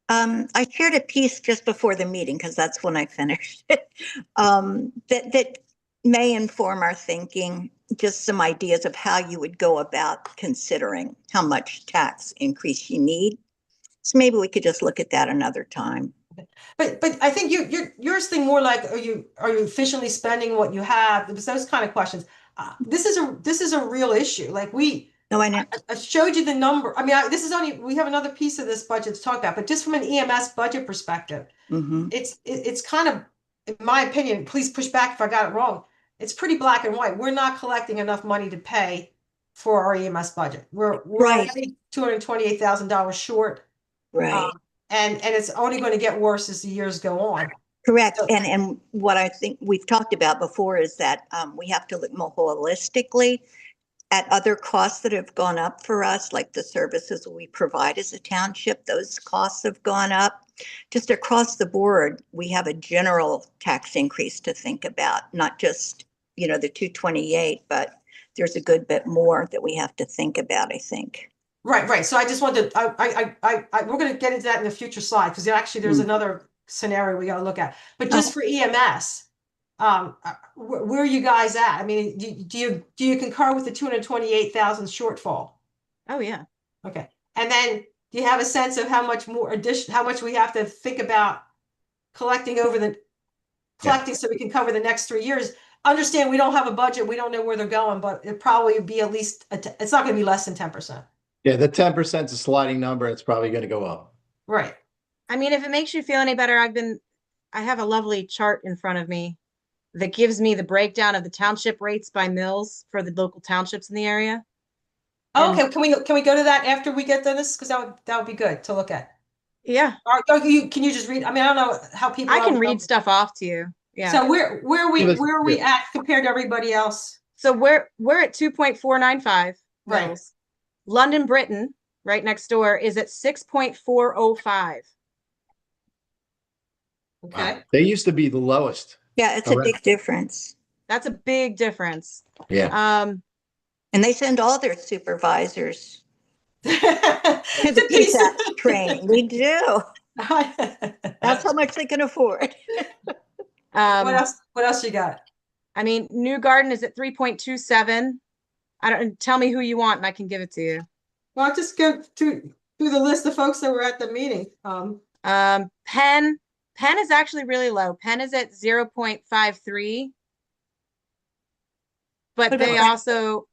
S6: I shared a piece just before the meeting because that's when I finished it. That may inform our thinking, just some ideas of how you would go about considering how much tax increase you need. So maybe we could just look at that another time.
S1: But I think yours thing more like are you efficiently spending what you have? It was those kind of questions. This is a real issue. Like
S6: No, I know.
S1: I showed you the number. I mean, this is only, we have another piece of this budget to talk about, but just from an EMS budget perspective, it's kind of, in my opinion, please push back if I got it wrong. It's pretty black and white. We're not collecting enough money to pay for our EMS budget. We're
S6: Right.
S1: already $228,000 short.
S6: Right.
S1: And it's only going to get worse as the years go on.
S6: Correct.
S1: So-
S6: And what I think we've talked about before is that we have to look more holistically at other costs that have gone up for us, like the services we provide as a township. Those costs have gone up. Just across the board, we have a general tax increase to think about, not just, the 228, but there's a good bit more that we have to think about, I think.
S1: Right. So I just wanted, we're going to get into that in a future slide because actually there's another scenario we got to look at. But just for EMS, where are you guys at? I mean, do you concur with the 228,000 shortfall?
S3: Oh yeah.
S1: Okay. And then do you have a sense of how much more how much we have to think about collecting so we can cover the next 3 years? Understand we don't have a budget. We don't know where they're going, but it probably would be at least, it's not going to be less than 10%.
S4: Yeah, the 10% is a sliding number. It's probably going to go up.
S1: Right.
S3: I mean, if it makes you feel any better, I have a lovely chart in front of me that gives me the breakdown of the township rates by mills for the local townships in the area.
S1: Okay, can we go to that after we get done this? Because that would be good to look at.
S3: Yeah.
S1: Or can you just read? I mean, I don't know how people.
S3: I can read stuff off to you. Yeah.
S1: So where are we at compared to everybody else?
S3: So we're at 2.495
S1: Right.
S3: mills. London, Britain, right next door, is at 6.405.
S1: Okay.
S4: Wow. They used to be the lowest.
S6: Yeah, it's a big difference.
S3: That's a big difference.
S4: Yeah.
S6: And they send all their supervisors to
S1: To
S6: the PSAT training. We do.
S1: That's
S6: That's how much they can afford.
S1: What else you got?
S3: I mean, New Garden is at 3.27. I don't, tell me who you want and I can give it to you.
S1: Well, I'll just go through the list of folks that were at the meeting.
S3: Penn is actually really low. Penn is at 0.53. But
S1: What
S3: they
S1: about-
S3: also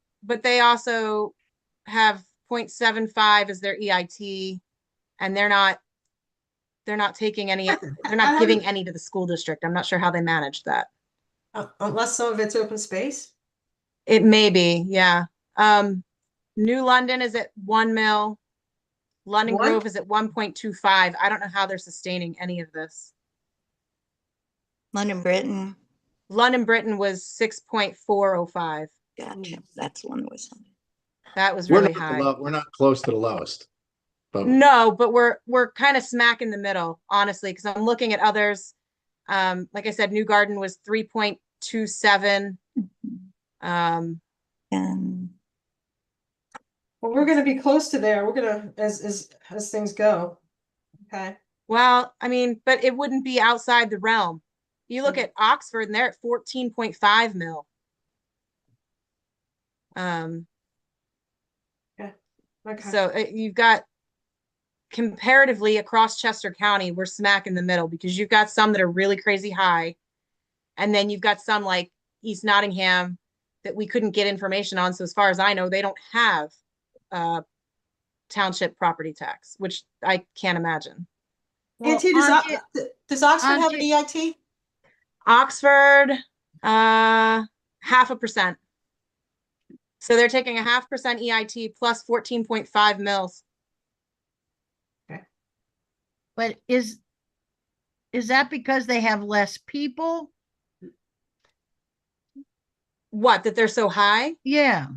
S3: have 0.75 as their EIT, and they're not taking any, they're not giving any to the school district. I'm not sure how they managed that.
S1: Unless some of it's open space.
S3: It may be, yeah. New London is at 1 mil. London
S1: One?
S3: Grove is at 1.25. I don't know how they're sustaining any of this.
S6: London, Britain.
S3: London Britain was 6.405.
S6: Gotcha. That's one was.
S3: That was
S4: We're
S3: really
S4: not
S3: high.
S4: we're not close to the lowest. But
S3: No, but we're kind of smack in the middle, honestly, because I'm looking at others. Like I said, New Garden was 3.27.
S6: And
S1: Well, we're gonna be close to there. We're gonna as things go. Okay.
S3: Well, I mean, but it wouldn't be outside the realm. You look at Oxford and they're at 14.5 mil.
S1: Okay.
S3: So you've got comparatively across Chester County, we're smack in the middle because you've got some that are really crazy high. And then you've got some like East Nottingham that we couldn't get information on. So as far as I know, they don't have township property tax, which I can't imagine.
S1: Auntie, does Oxford have an E EIT?
S3: Oxford, 0.5%. So they're taking a 0.5% EIT plus 14.5 mils.
S7: But is that because they have less people?
S3: What, that they're so high?
S7: Yeah.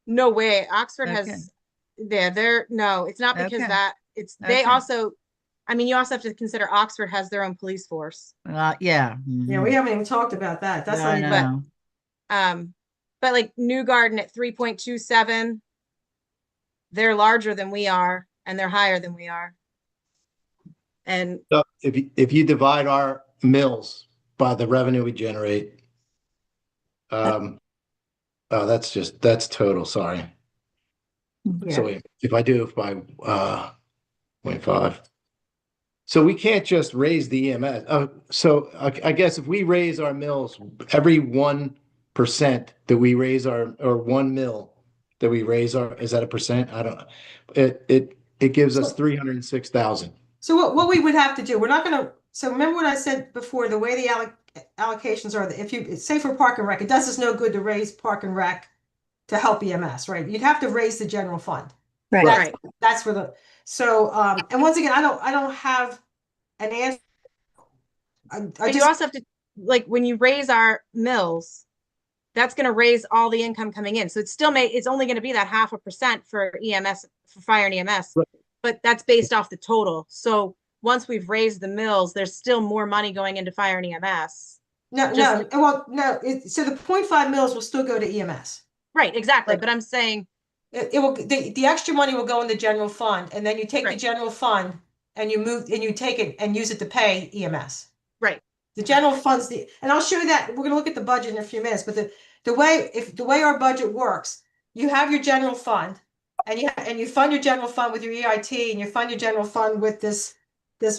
S3: No way. Oxford
S7: Okay.
S3: has, no, it's not because
S7: Okay.
S3: that, they
S7: Okay.
S3: also, I mean, you also have to consider Oxford has their own police force.
S7: Yeah.
S1: Yeah,
S7: Mhm.
S1: we haven't even talked about that. That's
S7: No,
S1: not
S7: I
S1: even.
S7: know.
S3: But like New Garden at 3.27, they're larger than we are and they're higher than we are. And
S4: so if you divide our mills by the revenue we generate, oh, that's total, sorry. So if I do it by 0.5. So we can't just raise the EMS. So I guess if we raise our mills, every 1% that we raise or 1 mil that we raise is that a percent? I don't know. It gives us 306,000.
S1: So what we would have to do, we're not gonna, so remember what I said before, the way the allocations are, that if you, say for Park and Rec, it does us no good to raise Park and Rec to help EMS, right? You'd have to raise the general fund.
S6: right.
S1: That's where the, so, and once again, I don't have an answer. I
S3: but you
S1: just,
S3: also have to, like, when you raise our mills, that's going to raise all the income coming in. So it's still it's only going to be that 0.5% for EMS, for fire and EMS,
S4: Right.
S3: but that's based off the total. So once we've raised the mills, there's still more money going into fire and EMS.
S1: no, so the 0.5 mils will still go to EMS.
S3: Right, exactly.
S1: Right.
S3: But I'm saying,
S1: It will, the extra money will go in the general fund, and then you take the
S3: Right.
S1: general fund and you take it and use it to pay EMS.
S3: right,
S1: The general funds, and I'll show you that, we're gonna look at the budget in a few minutes, but the way our budget works, you have your general fund, and you fund your general fund with your EIT, and you fund your general fund with this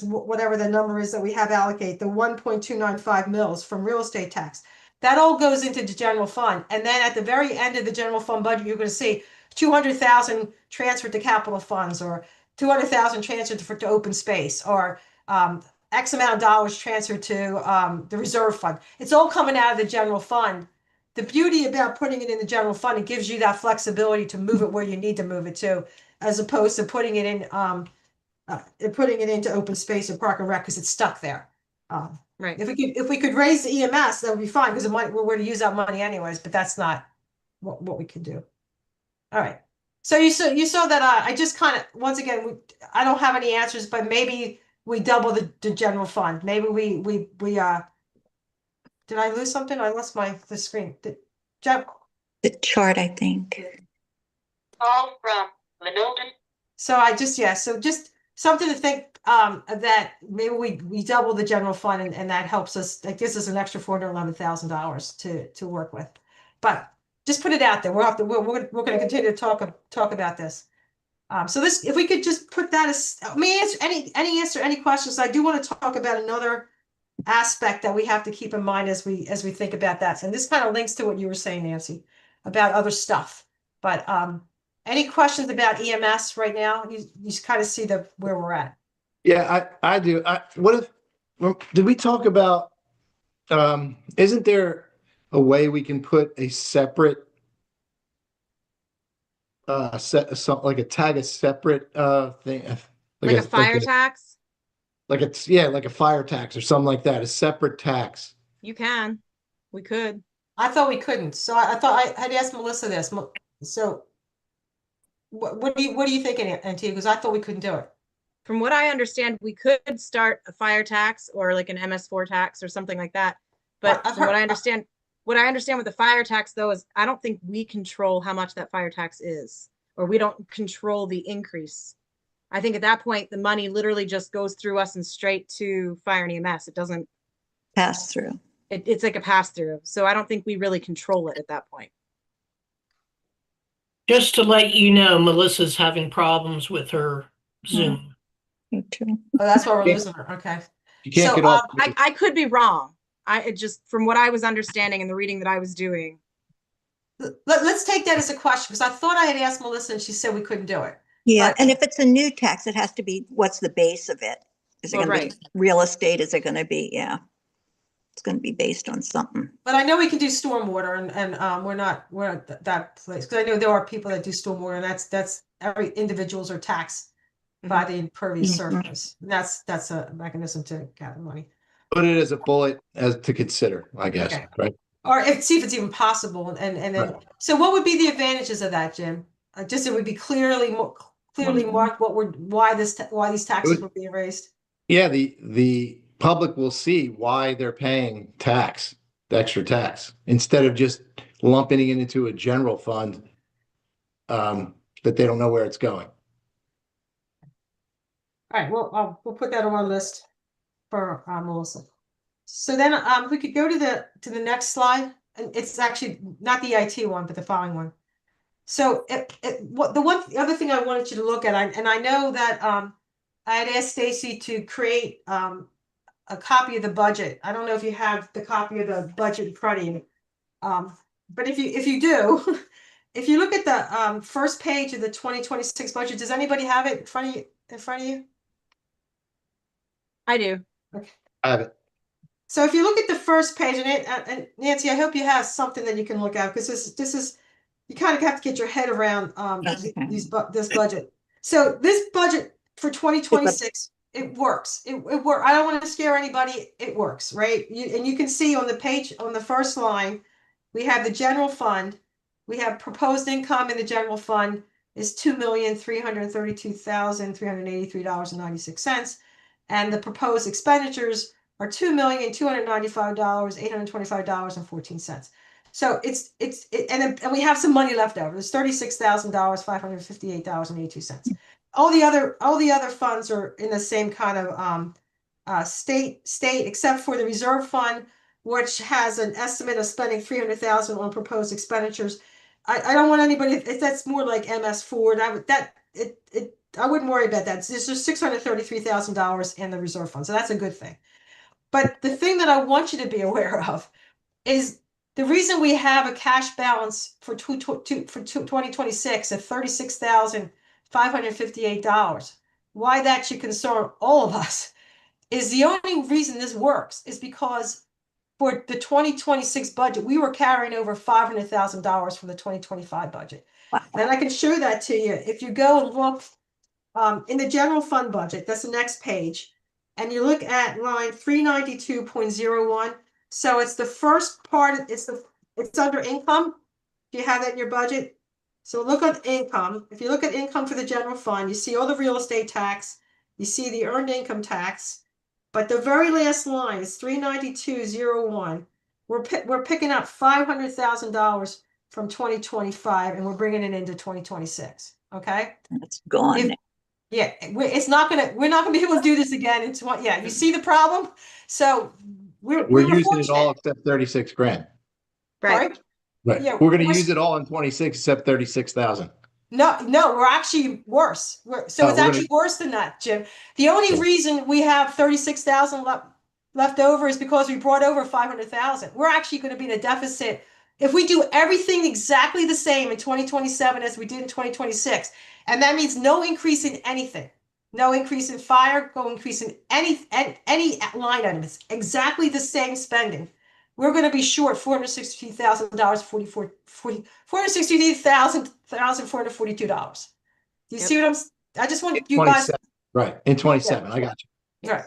S1: whatever the number is that we have allocate, the 1.295 mils from real estate tax. That all goes into the general fund, and then at the very end of the general fund budget, you're gonna see 200,000 transferred to capital funds, or 200,000 transferred to open space, or X amount of dollars transferred to the reserve fund. It's all coming out of the general fund. The beauty about putting it in the general fund, it gives you that flexibility to move it where you need to move it to, as opposed to putting it into open space or Park and Rec because it's stuck there.
S3: right.
S1: If we could raise the EMS, that would be fine because we're going to use that money anyways. But that's not what we could do. All right. So you saw that I just kind of, once again, I don't have any answers, but maybe we double the general fund. Maybe we did I lose something? I lost the screen. Jeff?
S6: The chart, I think.
S1: All from Manilton. So so just something to think that maybe we double the general fund and that helps us, that gives us an extra $411,000 to work with. But just put it out there. We're gonna continue to talk about this. So this, if we could just put that as, may I answer any questions. I do want to talk about another aspect that we have to keep in mind as we think about that. And this kind of links to what you were saying, Nancy, about other stuff. But any questions about EMS right now? You kind of see where we're at.
S4: Yeah, I do. Did we talk about, isn't there a way we can put a separate like a separate thing,
S3: Like a fire tax?
S4: like a fire tax or something like that, a separate tax.
S3: You can. We could.
S1: I thought we couldn't. So I thought I had asked Melissa this. So what do you think, Antigua? Because I thought we couldn't do it.
S3: From what I understand, we could start a fire tax or like an MS4 tax or something like that. But
S1: I've
S3: from what
S1: heard-
S3: I understand, with the fire tax though is I don't think we control how much that fire tax is, or we don't control the increase. I think at that point, the money literally just goes through us and straight to fire and EMS. It doesn't,
S6: Pass through.
S3: it's like a pass through. So I don't think we really control it at that point.
S2: Just to let you know, Melissa's having problems with her Zoom.
S6: Me too.
S1: Oh, that's why we're
S4: Yeah.
S1: losing her. Okay.
S4: You can't
S1: So,
S4: get off.
S3: I could be wrong. From what I was understanding and the reading that I was doing.
S1: Let's take that as a question, because I thought I had asked Melissa and she said we couldn't do it.
S6: Yeah,
S1: But-
S6: and if it's a new tax, it has to be, what's the base of it? Is it
S3: Well,
S6: gonna be real estate? Is it gonna be, yeah. It's gonna be based on something.
S1: But I know we can do stormwater and we're not that place, because I know there are people that do stormwater, and that's every individuals are taxed by the impervious
S6: Mhm.
S1: surface. And that's a mechanism to gather money.
S4: Put it as a bullet as to consider, I guess,
S1: Okay.
S4: right?
S1: Or see if it's even possible, and then,
S4: Right.
S1: so what would be the advantages of that, Jim? Just it would be clearly marked why these taxes were being raised.
S4: Yeah, the public will see why they're paying tax, the extra tax, instead of just lumping it into a general fund that they don't know where it's going.
S1: All right, well, we'll put that on our list for Melissa. So then if we could go to the next slide, and it's actually not the IT one, but the following one. So the other thing I wanted you to look at, and I know that I had asked Stacy to create a copy of the budget. I don't know if you have the copy of the budget in front of you. But if you do, if you look at the first page of the 2026 budget, does anybody have it in front of you?
S3: I do.
S4: I have it.
S1: So if you look at the first page, and Nancy, I hope you have something that you can look at, because this is you kind of have to get your head around
S6: Okay.
S1: this budget. So this budget for 2026, it works. It works. I don't want to scare anybody. It works, right? And you can see on the page on the first line, we have the general fund. We have proposed income in the general fund is $2,332,383.96, and the proposed expenditures are $2,295,825.14. So and we have some money left over. There's $36,558.82. All the other funds are in the same kind of state, except for the reserve fund, which has an estimate of spending $300,000 on proposed expenditures. I don't want anybody. That's more like MS4. I wouldn't worry about that. There's just $633,000 in the reserve fund, so that's a good thing. But the thing that I want you to be aware of is the reason we have a cash balance for 2026 of $36,558. Why that should concern all of us is the only reason this works is because for the 2026 budget, we were carrying over $500,000 from the 2025 budget.
S6: Wow.
S1: And I can show that to you. If you go and look in the general fund budget, that's the next page, and you look at line 392.01. So it's the first part, it's under income. Do you have that in your budget? So look at income. If you look at income for the general fund, you see all the real estate tax, you see the earned income tax, but the very last line is 392.01. We're picking up $500,000 from 2025, and we're bringing it into 2026. Okay.
S6: It's gone.
S1: Yeah, it's not gonna, we're not gonna be able to do this again in yeah, you see the problem? So we
S4: We're
S1: were
S4: using it all
S1: fortunate,
S4: except 36 grand.
S3: Right.
S1: right?
S4: Right.
S1: Yeah,
S4: We're gonna
S1: we're
S4: use it all in 26 except 36,000.
S1: No, we're actually worse. So it's
S4: We're
S1: actually
S4: gonna,
S1: worse than that, Jim. The only reason we have 36,000 left over is because we brought over 500,000. We're actually going to be in a deficit if we do everything exactly the same in 2027 as we did in 2026. And that means no increase in anything. No increase in fire, no increase in any line item. It's exactly the same spending. We're going to be short $463,000, 463,442. Do you
S3: Yep.
S1: see what I just want you guys,
S4: 27, right, in 27, I got you.
S1: right.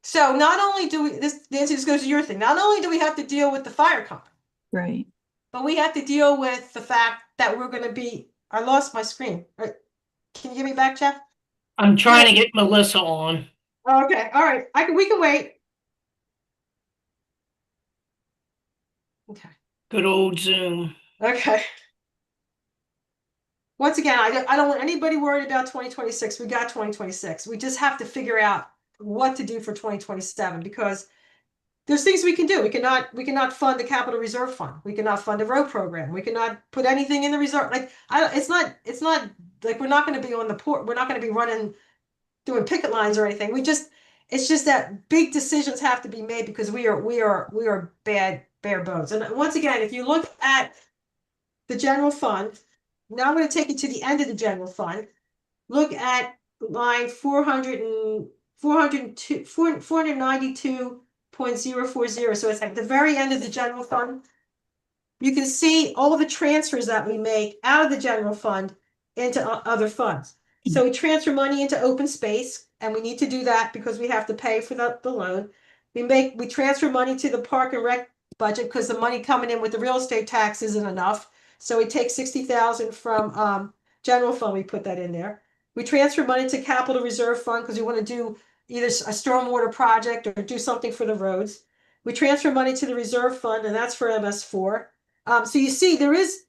S1: So not only do we, Nancy, this goes to your thing, not only do we have to deal with the fire company,
S6: Right.
S1: but we have to deal with the fact that we're gonna be, I lost my screen, right? Can you give me back, Jeff?
S2: I'm trying to get Melissa on.
S1: Okay, all right, we can wait. Okay.
S2: Good old Zoom.
S1: Okay. Once again, I don't want anybody worried about 2026. We got 2026. We just have to figure out what to do for 2027 because there's things we can do. We cannot fund the capital reserve fund. We cannot fund a road program. We cannot put anything in the reserve. Like it's not like we're not going to be on the port. We're not going to be doing picket lines or anything. It's just that big decisions have to be made because we are bare bones. And once again, if you look at the general fund, now I'm going to take you to the end of the general fund. Look at line 492.040. So it's at the very end of the general fund. You can see all the transfers that we make out of the general fund into other funds. So we transfer money into open space, and we need to do that because we have to pay for the loan. We transfer money to the park and rec budget because the money coming in with the real estate tax isn't enough. So we take 60,000 from general fund, we put that in there. We transfer money to capital reserve fund because we want to do either a stormwater project or do something for the roads. We transfer money to the reserve fund, and that's for MS4. So you see, there is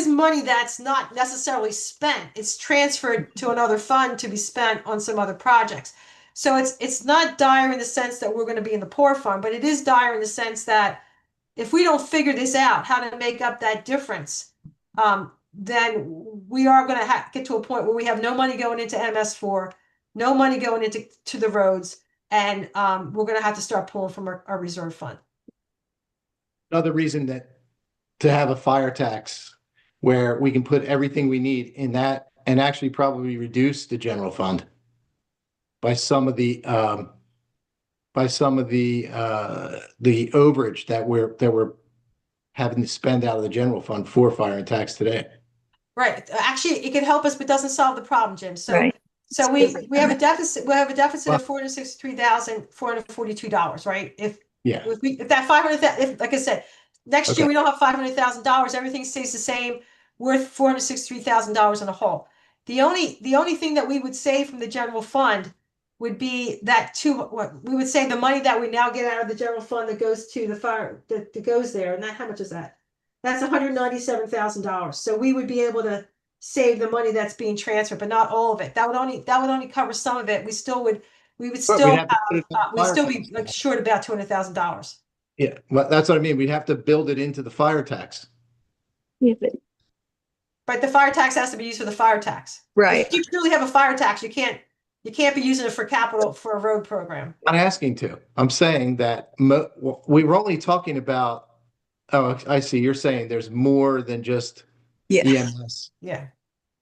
S1: money that's not necessarily spent. It's transferred to another fund to be spent on some other projects. So it's not dire in the sense that we're going to be in the poor fund, but it is dire in the sense that if we don't figure this out, how to make up that difference, then we are going to get to a point where we have no money going into MS4, no money going into the roads, and we're going to have to start pulling from our reserve fund.
S4: Another reason that to have a fire tax where we can put everything we need in that and actually probably reduce the general fund by some of the the overage that we're having to spend out of the general fund for fire and tax today.
S1: Right. Actually, it can help us, but doesn't solve the problem, Jim. So,
S6: Right.
S1: so we have a deficit. We have a deficit
S4: Well-
S1: of $463,442. Right. If
S4: Yeah,
S1: if that 500,000, if like I said, next
S4: Okay.
S1: year we don't have $500,000, everything stays the same. We're $463,000 in a hole. The only thing that we would save from the general fund would be what we would say the money that we now get out of the general fund that goes to the fire that goes there, and that how much is that? That's $197,000. So we would be able to save the money that's being transferred, but not all of it. That would only cover some of it. We would
S4: But
S1: still
S4: we'd have to put it in the
S1: we'd
S4: fire
S1: still be
S4: tax.
S1: like short about $200,000.
S4: Yeah, well, that's what I mean. We'd have to build it into the fire tax.
S6: Yeah, but-
S1: But the fire tax has to be used for the fire tax.
S6: Right.
S1: If you truly have a fire tax, you can't be using it for capital for a road program.
S4: I'm not asking to. I'm saying that we were only talking about. Oh, I see. You're saying there's more than just
S6: Yeah.
S4: EMS,
S1: Yeah.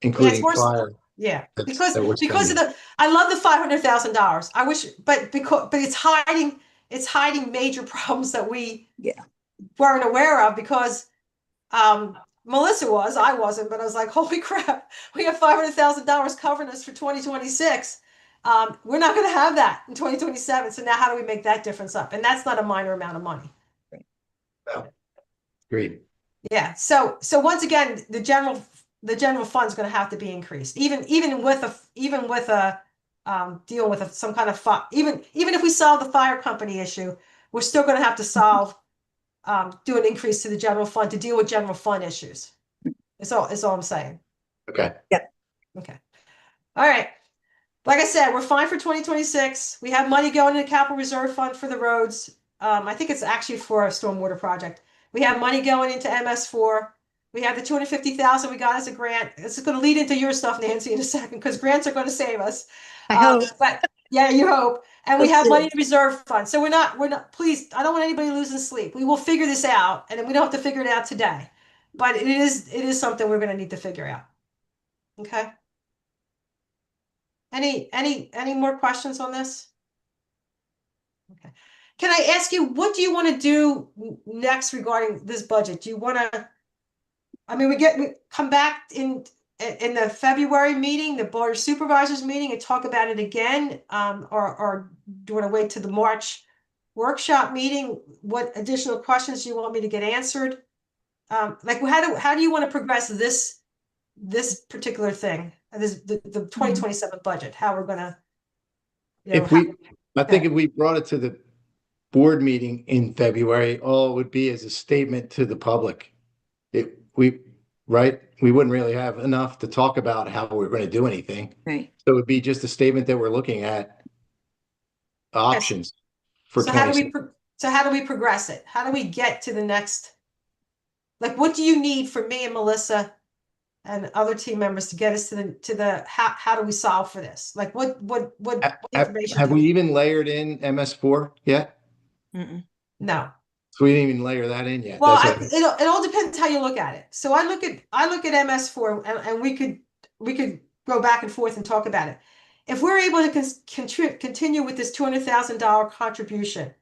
S4: including
S1: worse-
S4: fire.
S1: Yeah.
S4: That's-
S1: Because
S4: that we're
S1: because of
S4: spending.
S1: I love the $500,000. I wish, but it's hiding major problems that we
S6: Yeah.
S1: weren't aware of because Melissa was, I wasn't, but I was like, holy crap, we have $500,000 covering us for 2026. We're not going to have that in 2027. So now how do we make that difference up? And that's not a minor amount of money.
S4: No. Agreed.
S1: Yeah. So once again, the general fund is going to have to be increased, even with a deal with some kind of even if we solve the fire company issue, we're still going to have to solve do an increase to the general fund to deal with general fund issues. It's all I'm saying.
S4: Okay.
S1: Okay. All right. like I said, we're fine for 2026. We have money going in the capital reserve fund for the roads. I think it's actually for a stormwater project. We have money going into MS4. We have the 250,000 we got as a grant. This is going to lead into your stuff, Nancy, in a second, because grants are going to save us.
S6: I hope.
S1: But yeah, you hope. And we
S6: Let's
S1: have
S6: see.
S1: money in the reserve fund. So we're not, please, I don't want anybody losing sleep. We will figure this out, and we don't have to figure it out today. But it is something we're going to need to figure out. Okay. Any more questions on this? Okay. Can I ask you, what do you want to do next regarding this budget? Do you want to, I mean, we come back in the February meeting, the Board of Supervisors meeting, and talk about it again? Or do you want to wait to the March workshop meeting? What additional questions do you want me to get answered? Like, how do you want to progress this particular thing, the 2027 budget, how we're gonna,
S4: If I think if we brought it to the board meeting in February, all it would be is a statement to the public. Right? We wouldn't really have enough to talk about how we're going to do anything.
S6: Right.
S4: So it would be just a statement that we're looking at options for
S1: so how do
S4: 26.
S1: how do we progress it? How do we get to the next? Like, what do you need from me and Melissa and other team members to get us to the how do we solve for this? Like, what information
S4: Have
S1: do
S4: we
S1: we?
S4: even layered in MS4 yet?
S3: Mm-mm.
S1: No.
S4: So we didn't even layer that in yet.
S1: Well,
S4: That's
S1: it all depends how you look at it. So I look at MS4, and we could go back and forth and talk about it. If we're able to continue with this $200,000 contribution,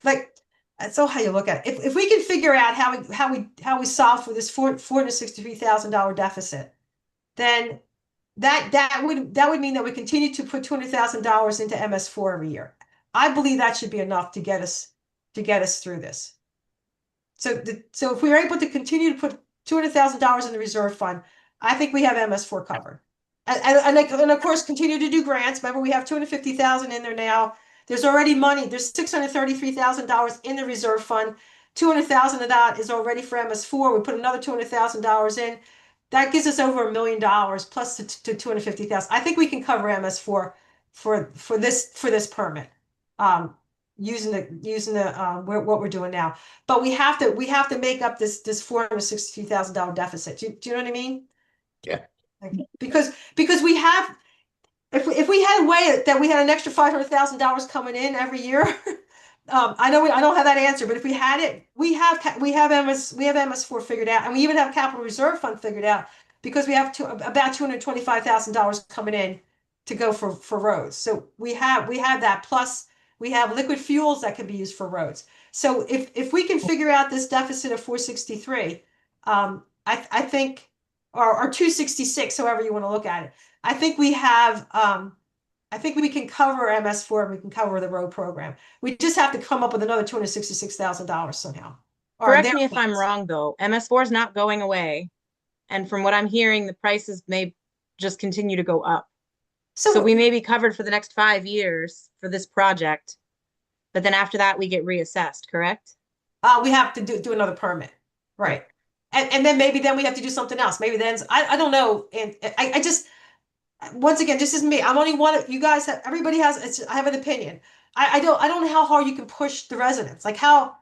S1: like, that's all how you look at it. If we can figure out how we solve for this $463,000 deficit, then that would mean that we continue to put $200,000 into MS4 every year. I believe that should be enough to get us through this. So if we are able to continue to put $200,000 in the reserve fund, I think we have MS4 covered. And of course, continue to do grants. Remember, we have 250,000 in there now. There's already money. There's $633,000 in the reserve fund. 200,000 of that is already for MS4. We put another $200,000 in. That gives us over $1 million plus to 250,000. I think we can cover MS4 for this permit. Using the what we're doing now, but we have to make up this $463,000 deficit. Do you know what I mean?
S4: Yeah.
S1: Because we have, if we had a way that we had an extra $500,000 coming in every year, I know I don't have that answer, but if we had it, we have MS4 figured out, and we even have capital reserve fund figured out, because we have about $225,000 coming in to go for roads. So we have that, plus we have liquid fuels that can be used for roads. So if we can figure out this deficit of 463, I think, or 266, however you want to look at it, I think we have, I think we can cover MS4 and we can cover the road program. We just have to come up with another $266,000 somehow.
S3: Correct me if I'm wrong, though. MS4 is not going away. And from what I'm hearing, the prices may just continue to go up. So we may be covered for the next 5 years for this project, but then after that we get reassessed, correct?
S1: We have to do another permit, right? And then maybe we have to do something else. Maybe then I don't know. And I just, once again, this is me. I'm only one. You guys have, everybody has. I have an opinion. I don't know how hard you can push the residents. Like, how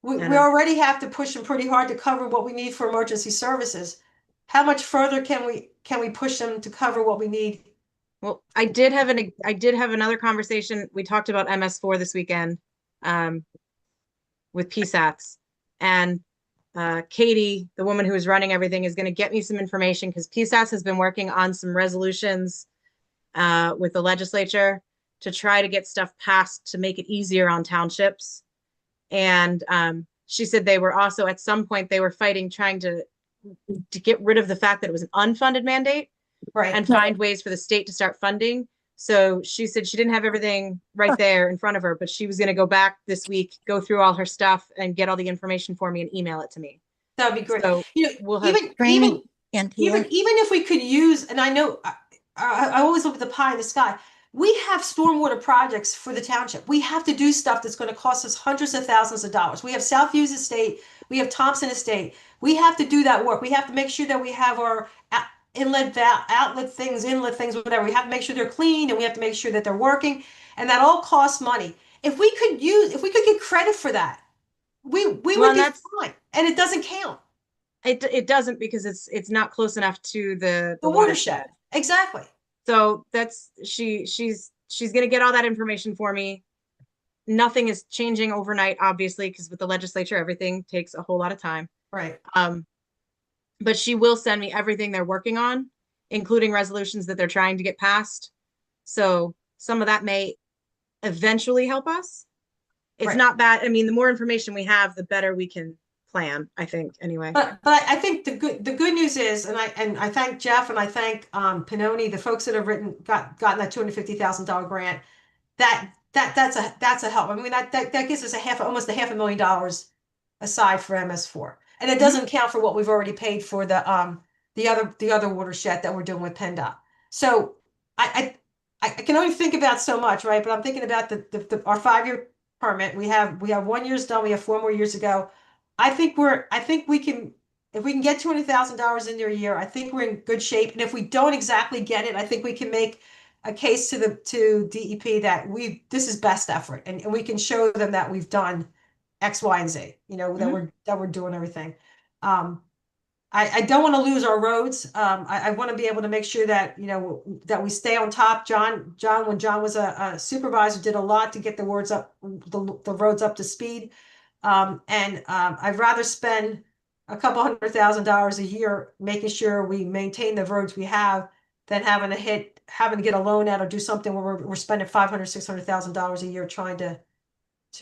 S1: we already have to push them pretty hard to cover what we need for emergency services. How much further can we push them to cover what we need?
S3: Well, I did have another conversation. We talked about MS4 this weekend with PSATs, and Katie, the woman who is running everything, is going to get me some information, because PSATs has been working on some resolutions with the legislature to try to get stuff passed to make it easier on townships. And she said they were also, at some point, they were fighting, trying to get rid of the fact that it was an unfunded mandate,
S1: right,
S3: and find ways for the state to start funding. So she said she didn't have everything right there in front of her, but she was going to go back this week, go through all her stuff, and get all the information for me and email it to me.
S1: That would be great.
S3: So we'll have
S6: training.
S1: Even if we could use, and I know I always look at the pie in the sky. We have stormwater projects for the township. We have to do stuff that's going to cost us hundreds of thousands of dollars. We have Southview's estate. We have Thompson estate. We have to do that work. We have to make sure that we have our outlet things, inlet things, whatever. We have to make sure they're clean and we have to make sure that they're working. And that all costs money. If we could get credit for that, we
S3: Well,
S1: would
S3: and
S1: be
S3: that's-
S1: fine. And it doesn't count.
S3: It doesn't because it's not close enough to the
S1: The watershed. Exactly.
S3: So that's she's gonna get all that information for me. Nothing is changing overnight, obviously, because with the legislature, everything takes a whole lot of time.
S1: Right.
S3: But she will send me everything they're working on, including resolutions that they're trying to get passed. So some of that may eventually help us. It's
S1: Right.
S3: not bad. I mean, the more information we have, the better we can plan, I think, anyway.
S1: But I think the good news is, and I thank Jeff and I thank Pinoni, the folks that have gotten that $250,000 grant. That's a help. I mean that gives us almost $500,000 aside for MS4, and it doesn't count for what we've already paid for the other watershed that we're doing with PennDOT. So I can only think about so much, right? But I'm thinking about our 5-year permit. We have 1 year's done. We have 4 more years to go. I think we can, if we can get $200,000 in there a year, I think we're in good shape. And if we don't exactly get it, I think we can make a case to DEP that this is best effort, and we can show them that we've done X, Y, and Z, that we're doing everything. I don't want to lose our roads. I want to be able to make sure that, that we stay on top. John, when John was a supervisor, did a lot to get the roads up to speed. I'd rather spend a couple $100,000 a year making sure we maintain the roads we have than having to get a loan out or do something where we're spending $500,000-$600,000 a year trying to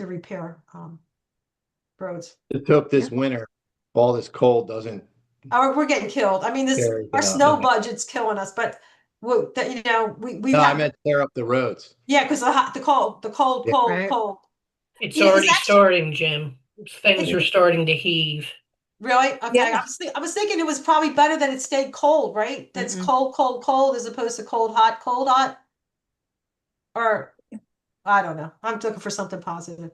S1: repair roads.
S4: It took this winter, all this cold doesn't.
S1: We're getting killed. I mean, our snow budget's killing us, but we
S4: No, I meant tear up the roads.
S1: Yeah, because the cold.
S3: Right.
S2: It's
S1: Yeah,
S2: already
S1: it's actually-
S2: starting, Jim. Things are starting to heave.
S1: Really? Okay.
S6: Yeah.
S1: I was thinking it was probably better that it stayed cold, right? That's cold as opposed to cold, hot. Or I don't know. I'm looking for something positive.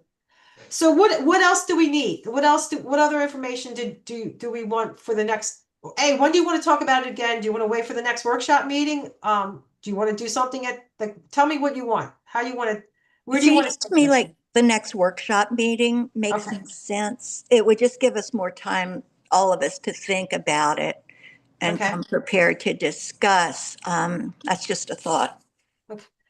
S1: So what else do we need? What other information do we want for the next? Hey, when do you want to talk about it again? Do you want to wait for the next workshop meeting? Do you want to do something tell me what you want. How you want to, where do you want
S6: Seems to me like the next workshop meeting makes
S1: Okay.
S6: some sense. It would just give us more time, all of us, to think about it and
S1: Okay.
S6: come prepared to discuss. That's just a thought.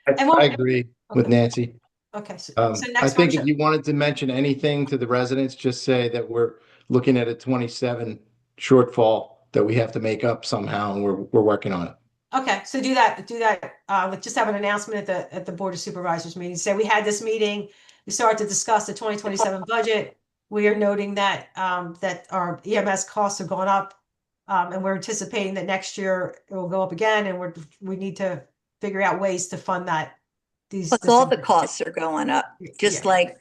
S4: I agree with Nancy.
S1: Okay, so
S4: I
S1: next
S4: think
S1: workshop.
S4: if you wanted to mention anything to the residents, just say that we're looking at a 27 shortfall that we have to make up somehow, and we're working on it.
S1: Okay, so do that. Let's just have an announcement at the Board of Supervisors meeting. Say we had this meeting, we started to discuss the 2027 budget. We are noting that that our EMS costs have gone up, and we're anticipating that next year it will go up again, and we need to figure out ways to fund that.
S6: Plus, all the costs are going up, just
S1: Yeah.
S6: like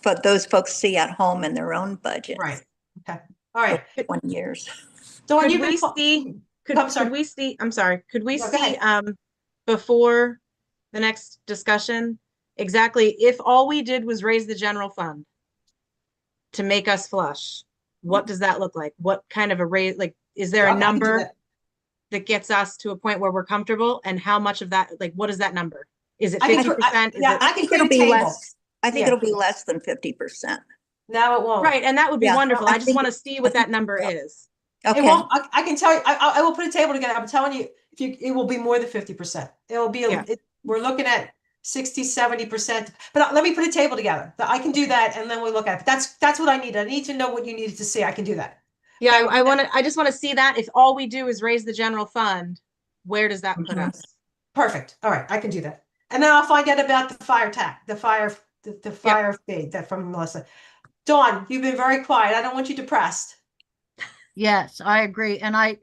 S6: for those folks see at home in their own budget.
S1: Right. Okay. All right.
S6: 20 years.
S1: Dawn,
S3: Could
S1: you've
S3: we
S1: been
S3: see,
S1: I'm sorry.
S3: could we see, I'm sorry, could we
S1: No, go
S3: see,
S1: ahead.
S3: before the next discussion, exactly if all we did was raise the general fund to make us flush, what does that look like? What kind of a raise, like, is there
S1: I
S3: a
S1: can do
S3: number
S1: that.
S3: that gets us to a point where we're comfortable, and how much of that, like, what is that number? Is it
S1: I can
S3: 50%?
S1: yeah,
S3: Is
S1: I
S3: it,
S1: can
S6: think
S1: create
S6: it'll
S1: a
S6: be
S1: table.
S6: less. I think
S1: Yeah.
S6: it'll be less than 50%.
S1: No, it won't.
S3: right, and that would be
S6: Yeah,
S3: wonderful.
S6: I
S3: I just
S6: think-
S3: want to see what that number is.
S1: It
S6: Okay.
S1: won't. I can tell you. I will put a table together. I'm telling you, it will be more than 50%. It will be.
S3: Yeah.
S1: We're looking at 60-70%. But let me put a table together. I can do that, and then we'll look at it. That's what I need. I need to know what you needed to see. I can do that.
S3: Yeah,
S1: Okay.
S3: I just want to see that. If all we do is raise the general fund, where does that put
S6: Mhm.
S3: us?
S1: Perfect. All right, I can do that. And then I'll find out about the fire fee that from Melissa. Dawn, you've been very quiet. I don't want you depressed.
S7: Yes, I agree. And I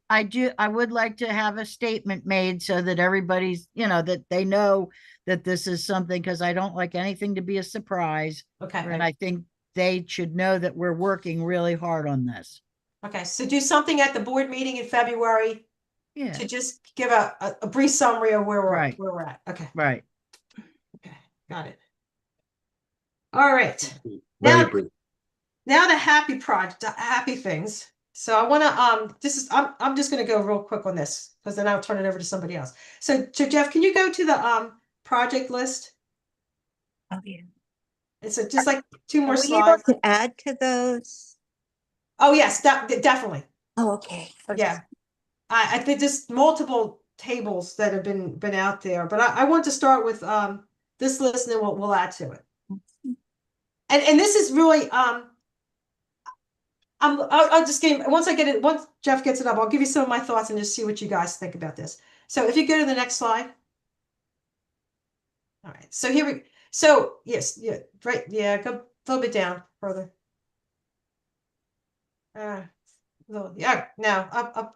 S7: would like to have a statement made so that everybody's, that they know that this is something, because I don't like anything to be a surprise.
S1: Okay.
S7: And I think they should know that we're working really hard on this.
S1: Okay. So do something at the board meeting in February
S7: Yeah,
S1: to just give a brief summary of where
S7: Right.
S1: we're at. Okay.
S7: right.
S1: Okay. Got it. All right.
S4: Very
S1: Now-
S4: brief.
S1: Now the happy things. So I want to I'm just going to go real quick on this because then I'll turn it over to somebody else. So Jeff, can you go to the project list?
S6: Oh, yeah.
S1: It's just like two
S6: Are
S1: more
S6: we able
S1: slides.
S6: to add to those?
S1: Oh yes, definitely.
S6: Oh, okay.
S1: Yeah. I think there's multiple tables that have been out there, but I want to start with this list and then we'll add to it. And this is really I'll just give once I get it, once Jeff gets it up, I'll give you some of my thoughts and just see what you guys think about this. So if you go to the next slide. All right, so so yes, yeah, right, yeah, go a little bit down further. Yeah, now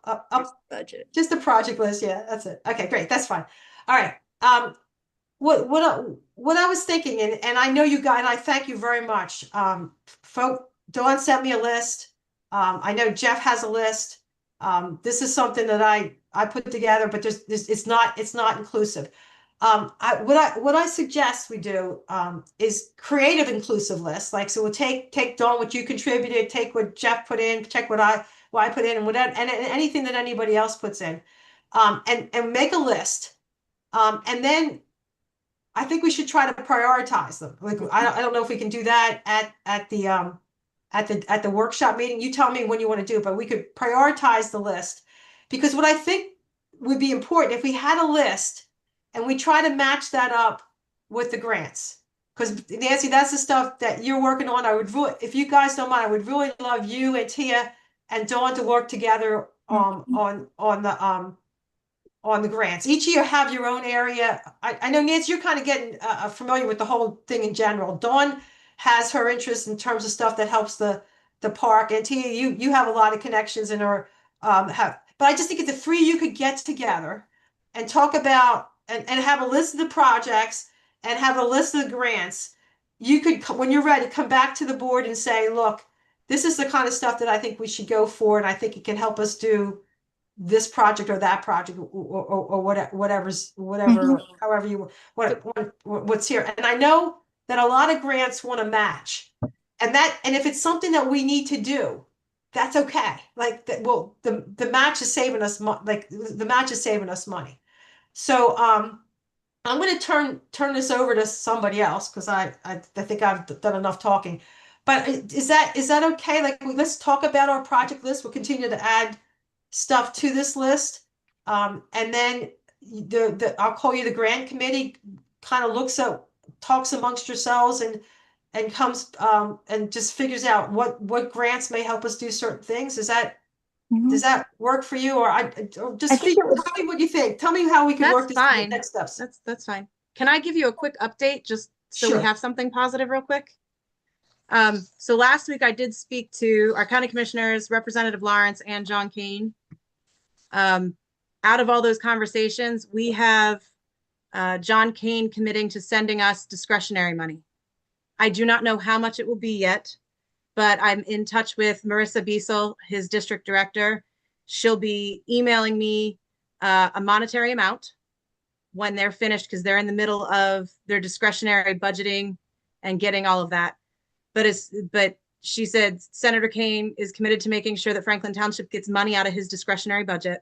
S1: up,
S6: Budget.
S1: just the project list, yeah, that's it. Okay, great, that's fine. All right, what I was thinking, and I know you guys, and I thank you very much. Dawn sent me a list. I know Jeff has a list. This is something that I put together, but it's not inclusive. What I suggest we do is creative inclusive lists. Like, so we'll take Dawn what you contributed, take what Jeff put in, check what I put in, and whatever, and anything that anybody else puts in, and make a list. And then I think we should try to prioritize them. Like, I don't know if we can do that at the workshop meeting. You tell me when you want to do it, but we could prioritize the list, because what I think would be important if we had a list and we try to match that up with the grants. Because Nancy, that's the stuff that you're working on. I would really, if you guys don't mind, I would really love you and Tia and Dawn to work together on the grants. Each year have your own area. I know, Nancy, you're kind of getting familiar with the whole thing in general. Dawn has her interest in terms of stuff that helps the park, and Tia, you have a lot of connections in her but I just think if the three you could get together and talk about and have a list of the projects and have a list of the grants, you could, when you're ready, come back to the board and say, look, this is the kind of stuff that I think we should go for, and I think it can help us do this project or that project or whatever, however you what's here. And I know that a lot of grants want to match, and if it's something that we need to do, that's okay. Like that, well, the match is saving us money. So I'm going to turn this over to somebody else because I think I've done enough talking. But is that okay? Like, let's talk about our project list. We'll continue to add stuff to this list. And then I'll call you the grant committee, kind of talks amongst yourselves and comes and just figures out what grants may help us do certain things. Does that work for you? Or or just tell me what you think. Tell me how we can work
S3: That's
S1: this in the
S3: fine.
S1: next steps.
S3: That's fine. Can I give you a quick update just so
S1: Sure.
S3: we have something positive real quick? So last week I did speak to our county commissioners, Representative Lawrence and John Kane. Out of all those conversations, we have John Kane committing to sending us discretionary money. I do not know how much it will be yet, but I'm in touch with Marissa Biesel, his district director. She'll be emailing me a monetary amount when they're finished, because they're in the middle of their discretionary budgeting and getting all of that. But she said Senator Kane is committed to making sure that Franklin Township gets money out of his discretionary budget.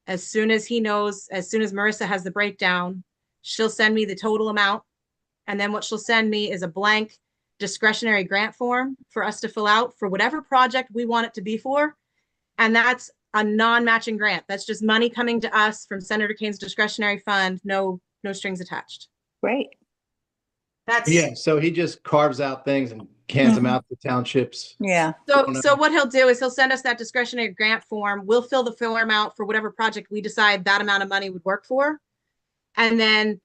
S3: As soon as he knows, as soon as Marissa has the breakdown, she'll send me the total amount. And then what she'll send me is a blank discretionary grant form for us to fill out for whatever project we want it to be for. And that's a non-matching grant. That's just money coming to us from Senator Kane's discretionary fund, no strings attached.
S6: Great.
S4: Yeah, so he just carves out things and cans them out to townships.
S6: Yeah.
S3: So what he'll do is he'll send us that discretionary grant form. We'll fill the form out for whatever project we decide that amount of money would work for. And then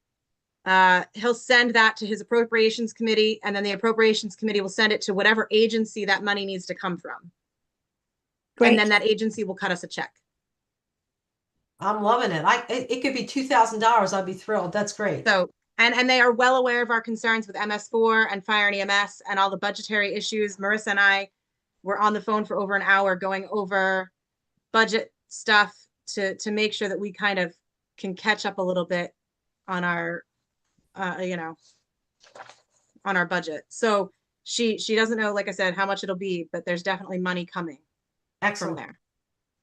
S3: he'll send that to his appropriations committee, and then the appropriations committee will send it to whatever agency that money needs to come from.
S6: Great.
S3: And then that agency will cut us a check.
S1: I'm loving it. It could be $2,000. I'd be thrilled. That's great.
S3: So, and they are well aware of our concerns with MS4 and fire and EMS and all the budgetary issues. Marissa and I were on the phone for over an hour going over budget stuff to make sure that we kind of can catch up a little bit on our, on our budget. So she doesn't know, like I said, how much it'll be, but there's definitely money coming.
S1: Excellent.
S3: there.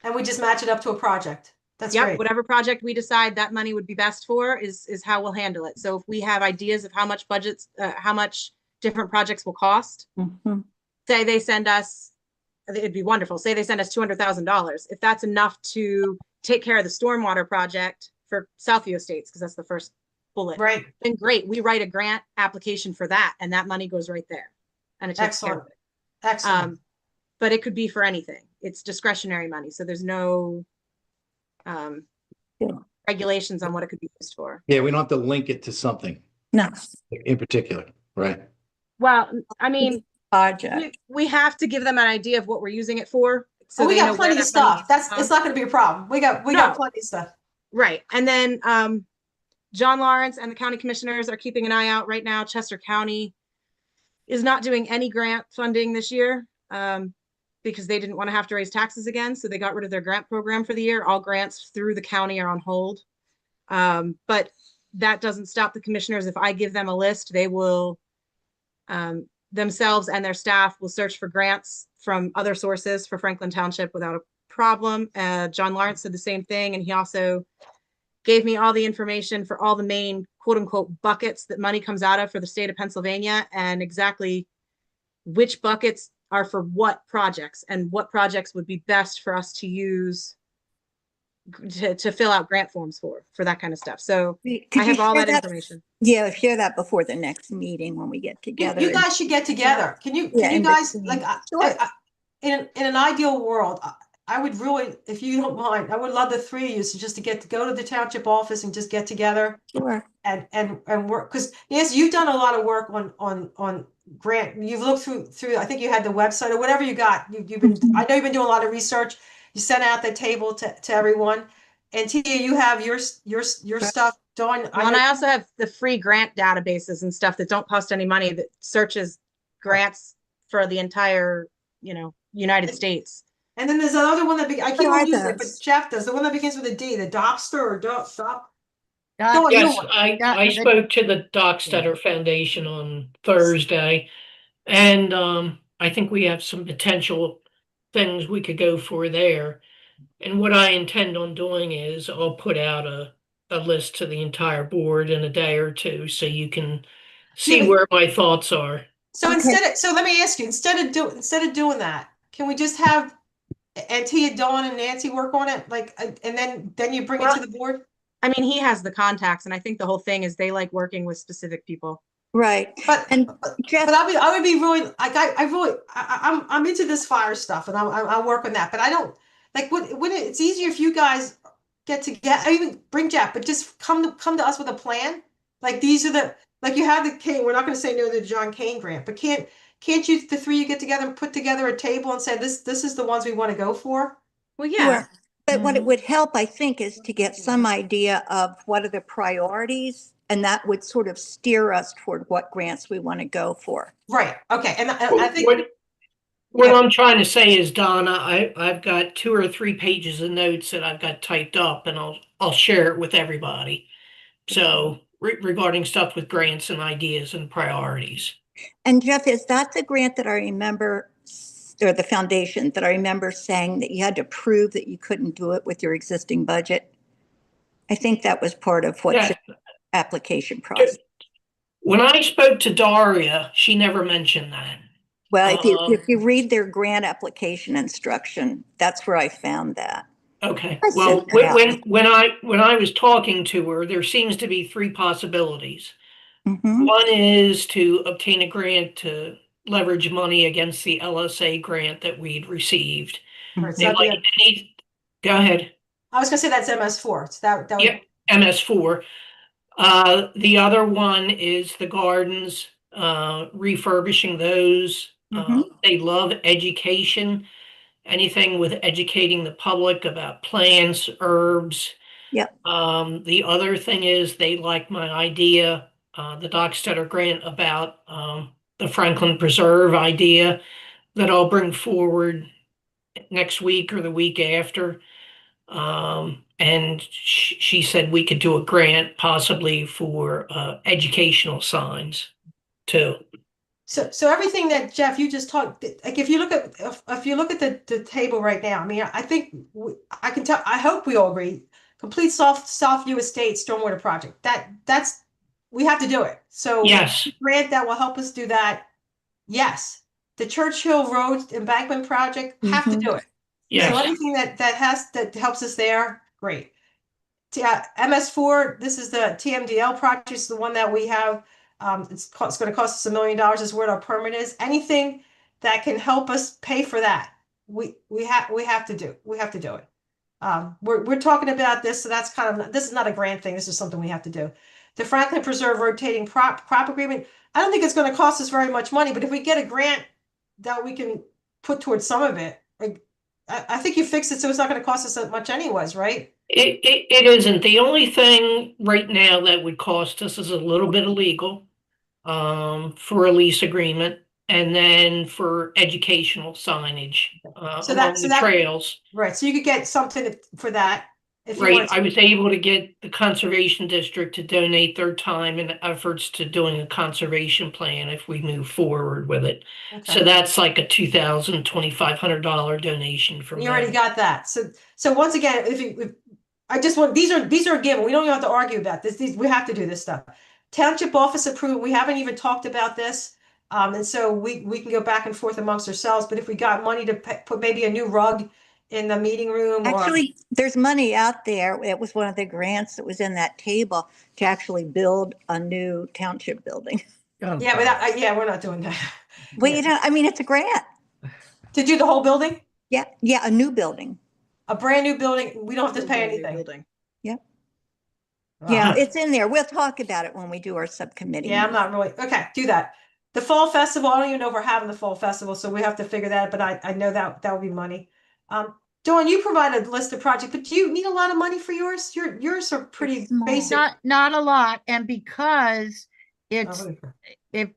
S1: And we just match it up to a project. That's
S3: Yep,
S1: great.
S3: whatever project we decide that money would be best for is how we'll handle it. So if we have ideas of how much how much different projects will cost,
S6: Mhm.
S3: say they send us, it'd be wonderful. Say they send us $200,000. If that's enough to take care of the stormwater project for Southview Estates, because that's the first bullet,
S1: Right.
S3: then great. We write a grant application for that, and that money goes right there, and it takes care of
S1: Excellent.
S3: it.
S1: Excellent.
S3: But it could be for anything. It's discretionary money, so there's no
S6: Yeah.
S3: regulations on what it could be used for.
S4: Yeah, we don't have to link it to something
S6: No,
S4: in particular, right?
S3: Well, I mean,
S6: project.
S3: we have to give them an idea of what we're using it for. So
S1: Oh, we
S3: they know
S1: got
S3: where
S1: plenty of
S3: that money
S1: stuff.
S3: needs to
S1: That's,
S3: come.
S1: it's not gonna be a problem. We got
S3: No.
S1: plenty of stuff.
S3: Right. And then John Lawrence and the county commissioners are keeping an eye out right now. Chester County is not doing any grant funding this year because they didn't want to have to raise taxes again. So they got rid of their grant program for the year. All grants through the county are on hold. But that doesn't stop the commissioners. If I give them a list, they will themselves and their staff will search for grants from other sources for Franklin Township without a problem. John Lawrence did the same thing, and he also gave me all the information for all the main quote unquote buckets that money comes out of for the state of Pennsylvania, and exactly which buckets are for what projects and what projects would be best for us to use to fill out grant forms for that kind of stuff. So
S6: Could
S3: I
S6: you
S3: have all
S6: share
S3: that information.
S6: Yeah, share that before the next meeting when we get together.
S1: You guys should get together. Can you
S6: in
S1: guys,
S6: between.
S1: like,
S6: Sure.
S1: in an ideal world, I would really, if you don't mind, I would love the three of you to just to go to the township office and just get together
S6: Sure.
S1: and work. Because yes, you've done a lot of work on grant. You've looked through. I think you had the website or whatever you got. You've been. I know you've been doing a lot of research. You sent out the table to everyone. And Tia, you have your stuff done.
S3: Well, and I also have the free grant databases and stuff that don't cost any money that searches grants for the entire, United States.
S1: And then there's another one that I
S6: What are
S1: can't use it, but
S6: those?
S1: Jeff does, the one that begins with a D, the Dobster or Stop.
S7: Doc-
S1: you
S2: Yes,
S1: don't-
S2: I spoke to the Dockstetter Foundation on Thursday, and I think we have some potential things we could go for there. And what I intend on doing is I'll put out a list to the entire board in a day or two so you can see
S1: but-
S2: where my thoughts are.
S1: So
S6: Okay.
S1: so let me ask you, instead of doing that, can we just have Tia, Dawn, and Nancy work on it, like, and then you bring it to the board?
S3: I mean, he has the contacts, and I think the whole thing is they like working with specific people.
S6: Right.
S1: But
S6: And Jeff,
S1: but I would be really like I'm into this fire stuff and I work on that, but I don't like when it's easier if you guys get together. I even bring Jeff, but just come to us with a plan. Like these are like you have the Kane. We're not going to say no to the John Kane grant, but can't you the three you get together and put together a table and say this is the ones we want to go for?
S3: Well, yeah.
S6: sure. But what it
S7: Mhm.
S6: would help, I think, is to get some idea of what are the priorities, and that would sort of steer us toward what grants we want to go for.
S1: Right. Okay. And I think
S2: What I'm trying to say is, Donna, I've got 2 or 3 pages of notes that I've got typed up, and I'll share it with everybody. So regarding stuff with grants and ideas and priorities.
S6: And Jeff, is that the grant that I remember, or the foundation that I remember saying that you had to prove that you couldn't do it with your existing budget? I think that was part of what's
S2: Yeah.
S6: in the application process.
S2: When I spoke to Daria, she never mentioned that.
S6: Well, if you read their grant application instruction, that's where I found that.
S2: Okay,
S6: I
S2: well,
S6: sent that out.
S2: when I was talking to her, there seems to be 3 possibilities.
S6: Mhm.
S2: One is to obtain a grant to leverage money against the LSA grant that we'd received.
S1: Right, so
S2: They
S1: that'd be
S2: like any, go ahead.
S1: I was gonna say that's MS4. So that would,
S2: Yep, MS4. The other one is the gardens, refurbishing those. They love education, anything with educating the public about plants, herbs.
S6: Yep.
S2: The other thing is they like my idea, the Dockstetter grant about the Franklin Preserve idea that I'll bring forward next week or the week after. And she said we could do a grant possibly for educational signs too.
S1: So everything that Jeff, you just talked, like if you look at, if you look at the table right now, I mean, I think I can tell, I hope we all agree, complete Southview Estate stormwater project, that's, we have to do it. So
S2: Yes,
S1: grant that will help us do that. Yes. The Churchill Road embankment project, have to
S6: Mhm.
S1: do it. So
S2: yes,
S1: anything that helps us there, great. MS4, this is the TMDL project, it's the one that we have. It's going to cost us $1 million is where our permit is. Anything that can help us pay for that, we have to do. We have to do it. We're talking about this, so that's kind of, this is not a grant thing. This is something we have to do. The Franklin Preserve rotating crop agreement. I don't think it's going to cost us very much money, but if we get a grant that we can put towards some of it, like, I think you fixed it so it's not going to cost us that much anyways, right?
S2: it isn't. The only thing right now that would cost us is a little bit of legal, for a lease agreement, and then for educational signage,
S1: So
S2: along
S1: so
S2: the trails.
S1: right. So you could get something for that if you
S2: Right,
S1: wanted
S2: I
S1: to.
S2: was able to get the Conservation District to donate their time and efforts to doing a conservation plan if we move forward with it. So
S1: Okay.
S2: that's like a $2,000-$2,500 donation from
S1: You already
S2: them.
S1: got that. So once again, if I just want, these are a given. We don't even have to argue about this. We have to do this stuff. Township office approved. We haven't even talked about this. And so we can go back and forth amongst ourselves, but if we got money to put maybe a new rug in the meeting room or.
S6: Actually, there's money out there. It was one of the grants that was in that table to actually build a new township building.
S7: Oh,
S1: Yeah, but yeah, we're not doing that.
S6: Well,
S1: Yeah.
S6: you know, I mean, it's a grant.
S1: To do the whole building,
S6: Yeah, yeah, a new building.
S1: a brand new building, we don't have to pay anything.
S7: building.
S6: Yeah,
S1: Wow.
S6: it's in there. We'll talk about it when we do our subcommittee.
S1: Yeah, I'm not really, okay, do that. The fall festival, I don't even know if we're having the fall festival, so we have to figure that, but I know that would be money. Dawn, you provided a list of projects, but do you need a lot of money for yours? Yours are pretty
S6: small.
S1: basic.
S7: Not a lot, and because it's
S1: Oh,
S7: if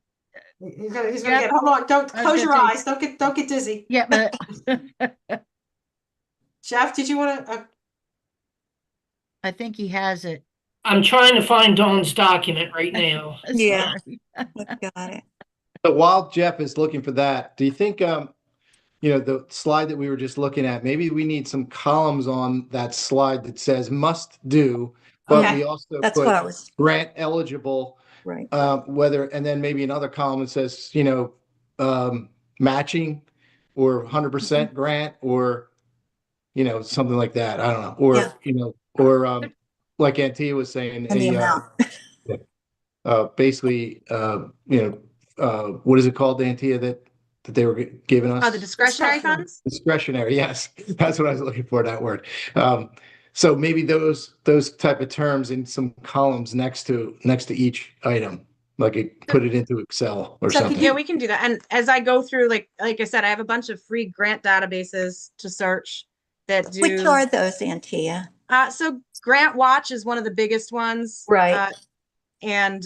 S1: He's gonna
S7: Yep.
S1: get, hold on, don't
S7: I was
S1: close your
S7: gonna
S1: eyes, don't get dizzy.
S7: yeah, but
S1: Jeff, did you wanna,
S7: I think he has it.
S2: I'm trying to find Dawn's document right now.
S6: Yeah.
S7: Sorry.
S6: I've got it.
S4: But while Jeff is looking for that, do you think, the slide that we were just looking at, maybe we need some columns on that slide that says must do, but
S1: Okay.
S4: we also
S6: That's what I
S4: put
S6: was,
S4: grant eligible,
S6: right.
S4: whether, and then maybe another column that says, matching or 100% grant or, something like that. I don't know. Or,
S6: Yeah.
S4: like Antia was saying,
S6: And the amount.
S4: basically, what is it called, Antia, that they were giving us?
S3: Oh, the discretionary funds?
S4: Discretionary, yes, that's what I was looking for, that word. So maybe those type of terms in some columns next to each item, put it into Excel or
S1: So could
S4: something.
S3: Yeah, we can do that. And as I go through, like I said, I have a bunch of free grant databases to search that do.
S6: Which are those, Antia?
S3: So Grant Watch is one of the biggest ones.
S6: Right.
S3: And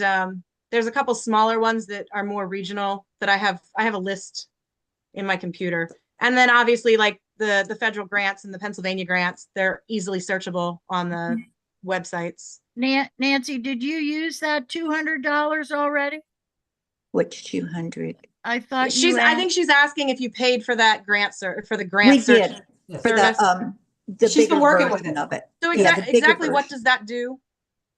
S3: there's a couple smaller ones that are more regional that I have a list in my computer. And then obviously like the federal grants and the Pennsylvania grants, they're easily searchable on the websites.
S7: Nancy, did you use that $200 already?
S6: Which 200?
S7: I thought
S3: I think she's asking if you paid for that grant for the
S6: We
S3: grant search.
S6: did
S1: Yes.
S6: for
S3: service.
S6: the
S1: She's been
S6: bigger
S1: working with
S6: version
S1: it.
S6: of it.
S3: So
S6: Yeah, the bigger
S3: exactly what
S6: version.
S3: does that do?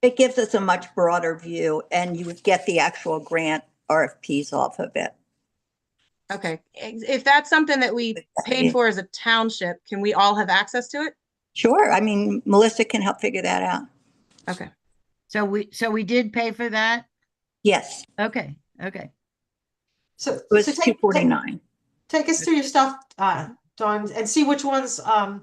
S6: It gives us a much broader view and you would get the actual grant RFPs off of it.
S3: Okay, if that's something that we paid for as a township, can we all have access to it?
S6: Sure. I mean, Melissa can help figure that out.
S3: Okay.
S7: So we did pay for that?
S6: Yes,
S7: Okay.
S1: So,
S6: it was
S1: so take
S6: $249.
S1: us through your stuff, Dawn, and see which ones, are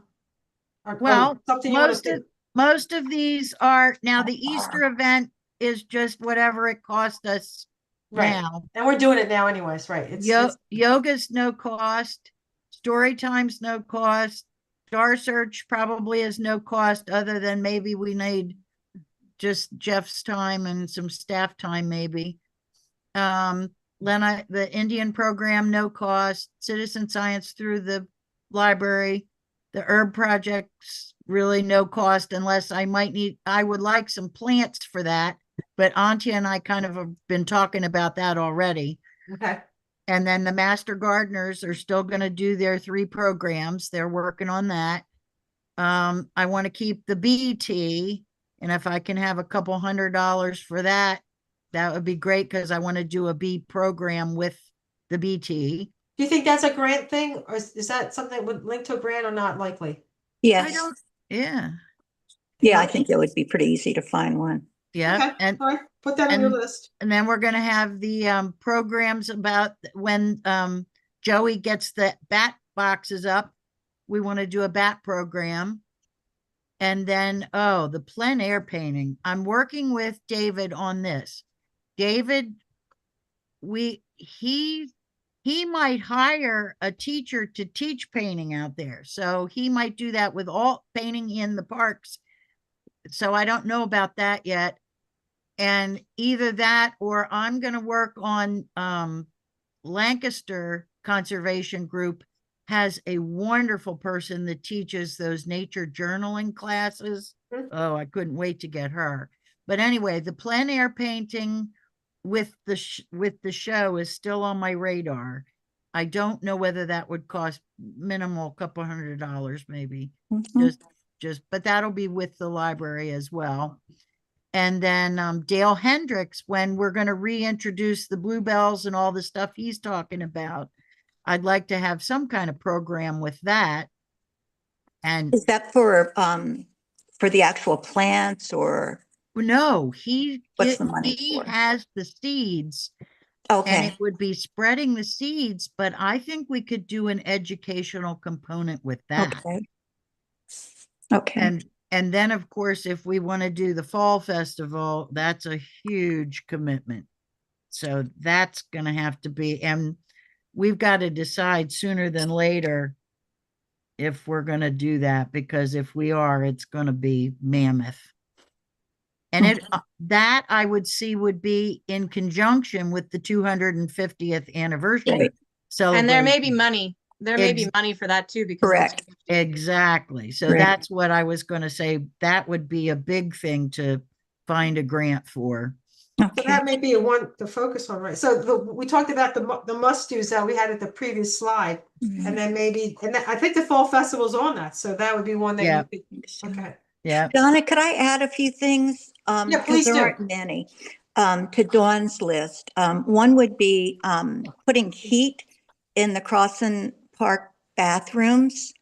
S7: Well,
S1: something you want
S7: most
S1: to
S7: of most of these are now the Easter event is just whatever it cost us
S1: Right.
S7: now.
S1: And we're doing it now anyways, right? It's
S7: Yoga's no cost, story time's no cost, Star Search probably is no cost other than maybe we need just Jeff's time and some staff time maybe. The Indian program, no cost, citizen science through the library, the herb projects, really no cost unless I would like some plants for that. But Auntie and I kind of have been talking about that already.
S1: okay.
S7: And then the master gardeners are still going to do their 3 programs. They're working on that. I want to keep the BT, and if I can have a couple $100 for that, that would be great, because I want to do a B program with the BT.
S1: Do you think that's a grant thing, or is that something that would link to a grant or not likely?
S7: I
S6: Yes,
S7: don't, yeah,
S6: yeah, I think it would be pretty easy to find one.
S7: yeah.
S1: Okay,
S7: And
S1: all right, put that on your
S7: and-
S1: list.
S7: And then we're gonna have the programs about when Joey gets the bat boxes up. We want to do a bat program. And then, oh, the plein air painting. I'm working with David on this. David, he might hire a teacher to teach painting out there. So he might do that with all painting in the parks. So I don't know about that yet. And either that, or I'm going to work on Lancaster Conservation Group has a wonderful person that teaches those nature journaling classes.
S1: Mhm.
S7: Oh, I couldn't wait to get her. But anyway, the plein air painting with the show is still on my radar. I don't know whether that would cost minimal, couple $100 maybe.
S6: Mhm.
S7: But that'll be with the library as well. And then Dale Hendricks, when we're going to reintroduce the bluebells and all the stuff he's talking about, I'd like to have some kind of program with that. And
S6: Is that for the actual plants, or
S7: no,
S6: What's the money
S7: he
S6: for?
S7: has the seeds, and
S6: okay,
S7: it would be spreading the seeds, but I think we could do an educational component with that.
S6: okay.
S7: And then, of course, if we want to do the fall festival, that's a huge commitment. So that's going to have to be, and we've got to decide sooner than later if we're going to do that, because if we are, it's going to be mammoth. And that I would see would be in conjunction with the 250th anniversary.
S6: Right.
S3: And there may be
S7: celebration.
S3: money. There may be money for that too, because
S6: Correct.
S7: Exactly. So
S6: Right.
S7: that's what I was going to say. That would be a big thing to find a grant for.
S1: So
S6: Okay.
S1: that may be a one to focus on, right? So we talked about the must-dos that we had at the previous slide,
S6: Mhm.
S1: and then maybe, I think the fall festival's on that, so that would be one that
S7: Yeah.
S1: you could, okay.
S7: Yeah.
S6: Donna, could I add a few things?
S1: Yeah,
S6: 'Cause
S1: please
S6: there
S1: do.
S6: aren't many, to Dawn's list. One would be, putting heat in the Crossan Park bathrooms.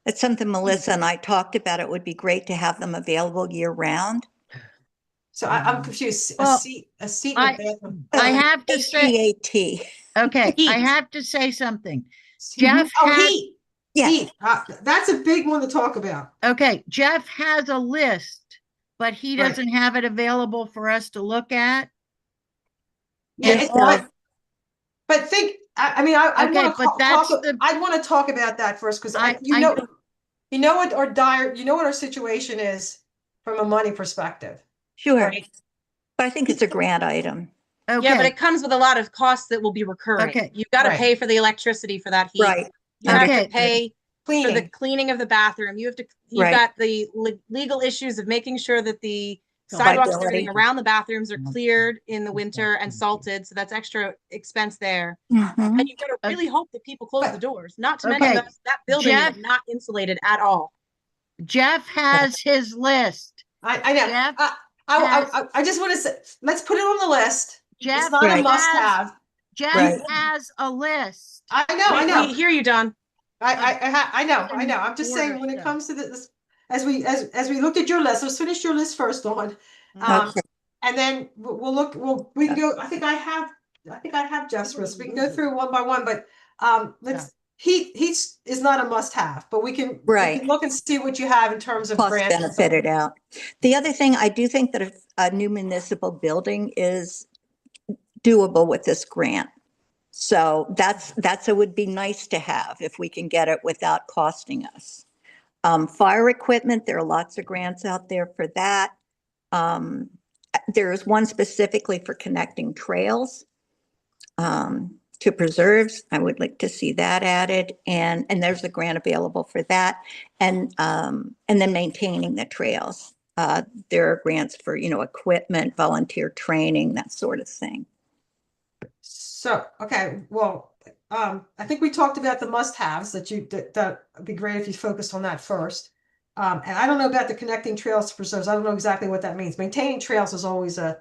S6: It's something Melissa and I talked about. It would be great to have them available year round.
S1: So I'm confused,
S7: Well,
S1: a seat in the bathroom.
S7: I have to say,
S6: HEAT.
S7: okay, I
S3: Heat.
S7: have to say something.
S1: Seat.
S7: Jeff
S1: Oh,
S7: has-
S1: heat,
S6: Yes,
S1: heat, that's a big one to talk about.
S7: Okay, Jeff has a list, but he
S1: Right.
S7: doesn't have it available for us to look at.
S1: Yeah,
S6: Yes,
S1: it's
S6: Doug.
S1: but think, I mean, I
S7: Okay,
S1: want
S7: but that's
S1: to
S7: the-
S1: I'd want to talk about that first, because
S7: I
S1: you know what our situation is from a money perspective.
S6: sure.
S1: Right.
S6: But I think it's a grant item.
S3: Yeah, but
S7: Okay,
S3: it comes with a lot of costs that will be recurring.
S7: Okay.
S3: You've got to
S1: Right.
S3: pay for the electricity for that heat.
S6: Right.
S3: You have
S7: Okay.
S3: to pay for the
S1: Cleaning,
S3: cleaning of the bathroom. You've
S6: Right.
S3: got the legal issues of making sure that the sidewalks and everything
S6: Liability.
S3: around the bathrooms are cleared in the winter and salted. So that's extra expense there.
S6: Mhm.
S3: And you've got to really hope that people close the doors, not to mention
S7: Okay.
S3: that building
S7: Jeff-
S3: is not insulated at all.
S7: Jeff has his list.
S1: I know,
S7: Jeff
S1: I just want to say, let's put it on the list.
S7: Jeff
S1: It's not a
S6: Right.
S1: must-have.
S7: Jeff
S6: Right.
S7: has a list.
S1: I know.
S3: We hear you, Don.
S1: I know. I'm just saying, when it
S7: Order
S1: comes to this, as we looked at your list, let's finish your list first, Dawn.
S6: Okay.
S1: And then we'll look, we can go, I think I have Jeff's list. We can go through one by one, but, heat is not a must-have, but we can
S6: Right.
S1: look and see what you have in terms of
S6: Cost
S1: grants. and
S6: benefit it
S1: stuff.
S6: out. The other thing, I do think that a new municipal building is doable with this grant. So it would be nice to have if we can get it without costing us. Fire equipment, there are lots of grants out there for that. There is one specifically for connecting trails to preserves. I would like to see that added, and there's a grant available for that. And then maintaining the trails. There are grants for, equipment, volunteer training, that sort of thing.
S1: So, okay, well, I think we talked about the must-haves that would be great if you focused on that first. And I don't know about the connecting trails to preserves. I don't know exactly what that means. Maintaining trails is always a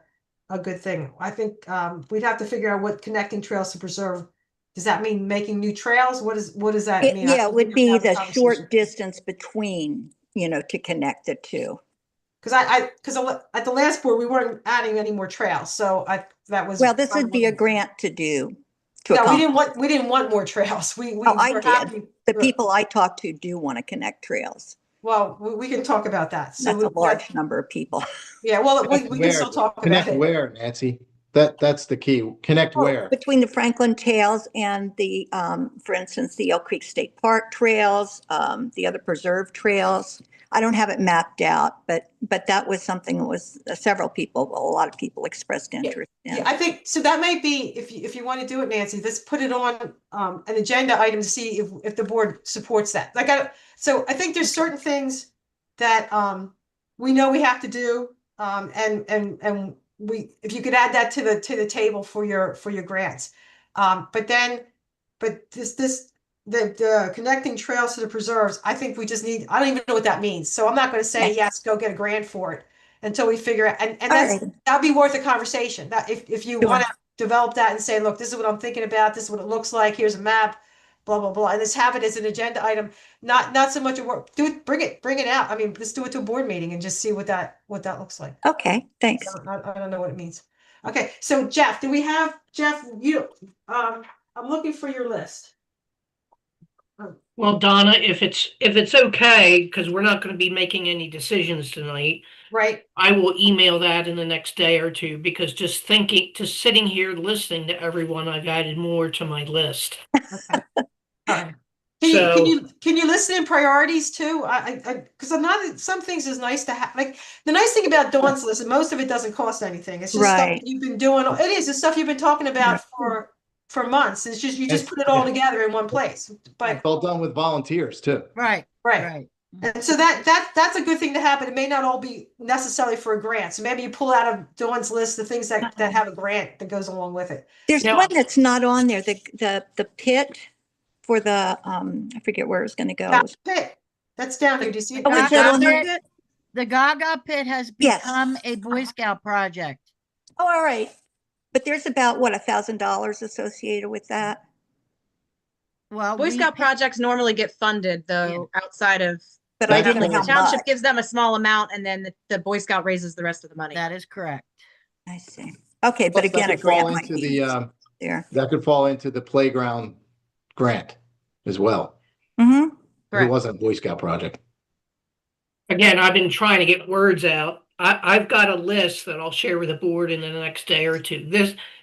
S1: good thing. I think we'd have to figure out what connecting trails to preserve. Does that mean making new trails? What does that mean? I
S6: Yeah, it
S1: think
S6: would
S1: we have to
S6: be
S1: have a
S6: the
S1: conversation.
S6: short distance between, to connect the two.
S1: Because at the last board we weren't adding any more trails, so that was
S6: Well, this
S1: kind
S6: would
S1: of
S6: be a
S1: what-
S6: grant to do. To
S1: No,
S6: accomplish.
S1: we didn't want more trails. We
S6: Oh, I
S1: were
S6: did.
S1: happy.
S6: The people I talk to do want to connect trails.
S1: Well, we can talk about that. So
S6: That's a
S1: we
S6: large number of people.
S1: yeah, well, we
S4: Connect
S1: can
S4: where?
S1: still talk about
S4: Connect
S1: it.
S4: where, Nancy? That's the key. Connect
S6: Oh,
S4: where?
S6: between the Franklin Trails and the, for instance, the Elk Creek State Park trails, the other preserve trails. I don't have it mapped out, but that was something that was several people, a lot of people expressed interest in.
S1: Yeah, I think so. That might be if you want to do it, Nancy. Let's put it on an agenda item to see if the board supports that. So I think there's certain things that we know we have to do, and we if you could add that to the table for your grants, but the connecting trails to the preserves. I think we just need. I don't even know what that means, so I'm not going to say yes. Go get a grant for it until we figure out. And that's
S6: Alright.
S1: that'd be worth a conversation. That if you
S6: Sure.
S1: want to develop that and say, look, this is what I'm thinking about. This is what it looks like. Here's a map. Blah blah blah. And just have it as an agenda item. Not so much a work. Do it. Bring it out. I mean, let's do it to a board meeting and just see what that looks like.
S6: Okay, thanks.
S1: I don't know what it means. Okay, so Jeff, do we have Jeff? I'm looking for your list.
S2: Well, Donna, if it's okay, because we're not going to be making any decisions tonight,
S1: Right.
S2: I will email that in the next day or two, because just sitting here listening to everyone, I've added more to my list.
S1: Okay. All right.
S2: So-
S1: Can you listen in priorities too? Because I'm not, some things is nice to have. Like the nice thing about Dawn's list, and most of it doesn't cost anything. It's just stuff
S6: Right.
S1: that you've been doing. It is the stuff you've been talking about for months. It's just you just put it all together in one place. But
S4: It's all done with volunteers too.
S7: Right,
S1: right.
S7: right.
S1: And so that's a good thing to have, but it may not all be necessarily for a grant. So maybe you pull out of Dawn's list the things that have a grant that goes along with it.
S6: There's
S2: Yeah.
S6: one that's not on there, the pit for the, I forget where it's gonna go.
S1: That pit, that's down here. Do you see it?
S6: Oh, is that on there?
S7: The Gaga Pit has
S6: Yes.
S7: become a Boy Scout project.
S6: Oh, all right. But there's about, what, $1,000 associated with that?
S7: Well,
S3: Boy
S7: we
S3: Scout
S7: pay-
S3: projects normally get funded though, outside of,
S6: But I
S4: That's
S6: didn't know
S3: the
S6: how
S4: always-
S3: township
S6: much.
S3: gives them a small amount and then the Boy Scout raises the rest of the money.
S7: That is correct.
S6: I see. Okay, but
S4: Plus, that
S6: again, a
S4: could fall
S6: grant might
S4: into
S6: be
S4: the,
S6: there.
S4: that could fall into the playground grant as well.
S6: Mm-hmm.
S4: It
S3: Correct.
S4: wasn't a Boy Scout project.
S2: Again, I've been trying to get words out. I've got a list that I'll share with the board in the next day or two.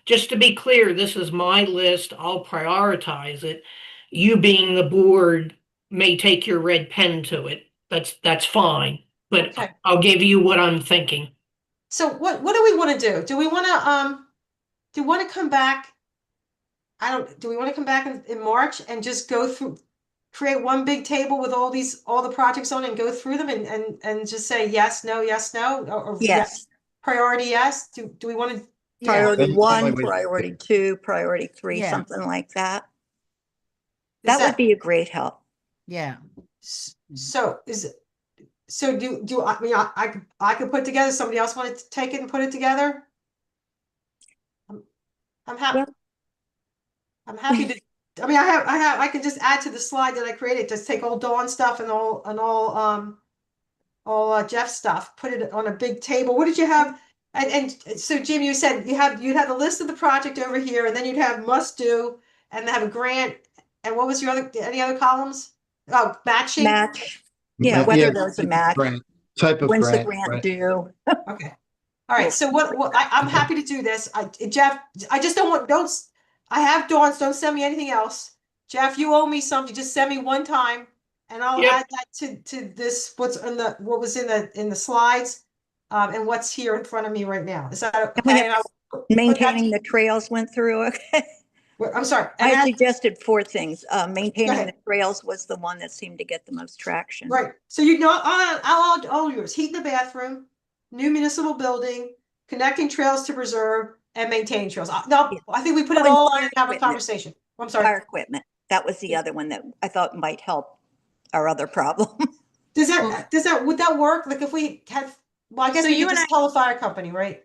S2: Just to be clear, this is my list. I'll prioritize it. You being the board may take your red pen to it. That's fine, but
S1: Okay.
S2: I'll give you what I'm thinking.
S1: So what do we want to do? Do we want to come back? Do we want to come back in March and just go through, create one big table with all the projects on and go through them and just say yes, no, or
S6: Yes.
S1: priority yes? Do we want to?
S7: Yeah,
S6: Priority
S4: That's the only
S6: one,
S4: way-
S6: priority two, priority three,
S7: Yeah.
S6: something like that.
S1: Is
S6: That would be a great help.
S7: yeah.
S1: So do I mean I could put together, somebody else wanted to take it and put it together? I'm happy.
S6: Well-
S1: I'm happy to, I mean, I can just add to the slide that I created, just take all Dawn stuff and all Jeff's stuff, put it on a big table. What did you have? And so Jim, you said you'd have the list of the project over here, and then you'd have must do, and have a grant. And what was any other columns? Oh, matching.
S6: Match. Yeah, whether there's a match.
S4: Type of
S6: When's the
S4: grant.
S6: grant
S4: right.
S6: due?
S1: Okay. All right. So I'm happy to do this. Jeff, I just don't, I have Dawn's, don't send me anything else. Jeff, you owe me something. Just send me one time and I'll
S2: Yep.
S1: add that to this, what was in the slides, and what's here in front of me right now. Is that
S6: we
S1: okay?
S6: have
S1: And I'll put that
S6: Maintaining the trails went through, okay?
S1: I'm sorry. And
S6: I
S1: add-
S6: suggested 4 things. Maintaining
S1: ahead.
S6: the trails was the one that seemed to get the most traction.
S1: Right, so you know, all yours, heat in the bathroom, new municipal building, connecting trails to preserve, and maintaining trails. No, I think we put it all on and have a
S6: Witness.
S1: conversation. I'm sorry.
S6: Fire equipment. That was the other one that I thought might help our other problem.
S1: Would that work? Like if we had, well, I guess
S3: So
S1: we
S3: you
S1: could
S3: and
S1: just tell the fire company, right?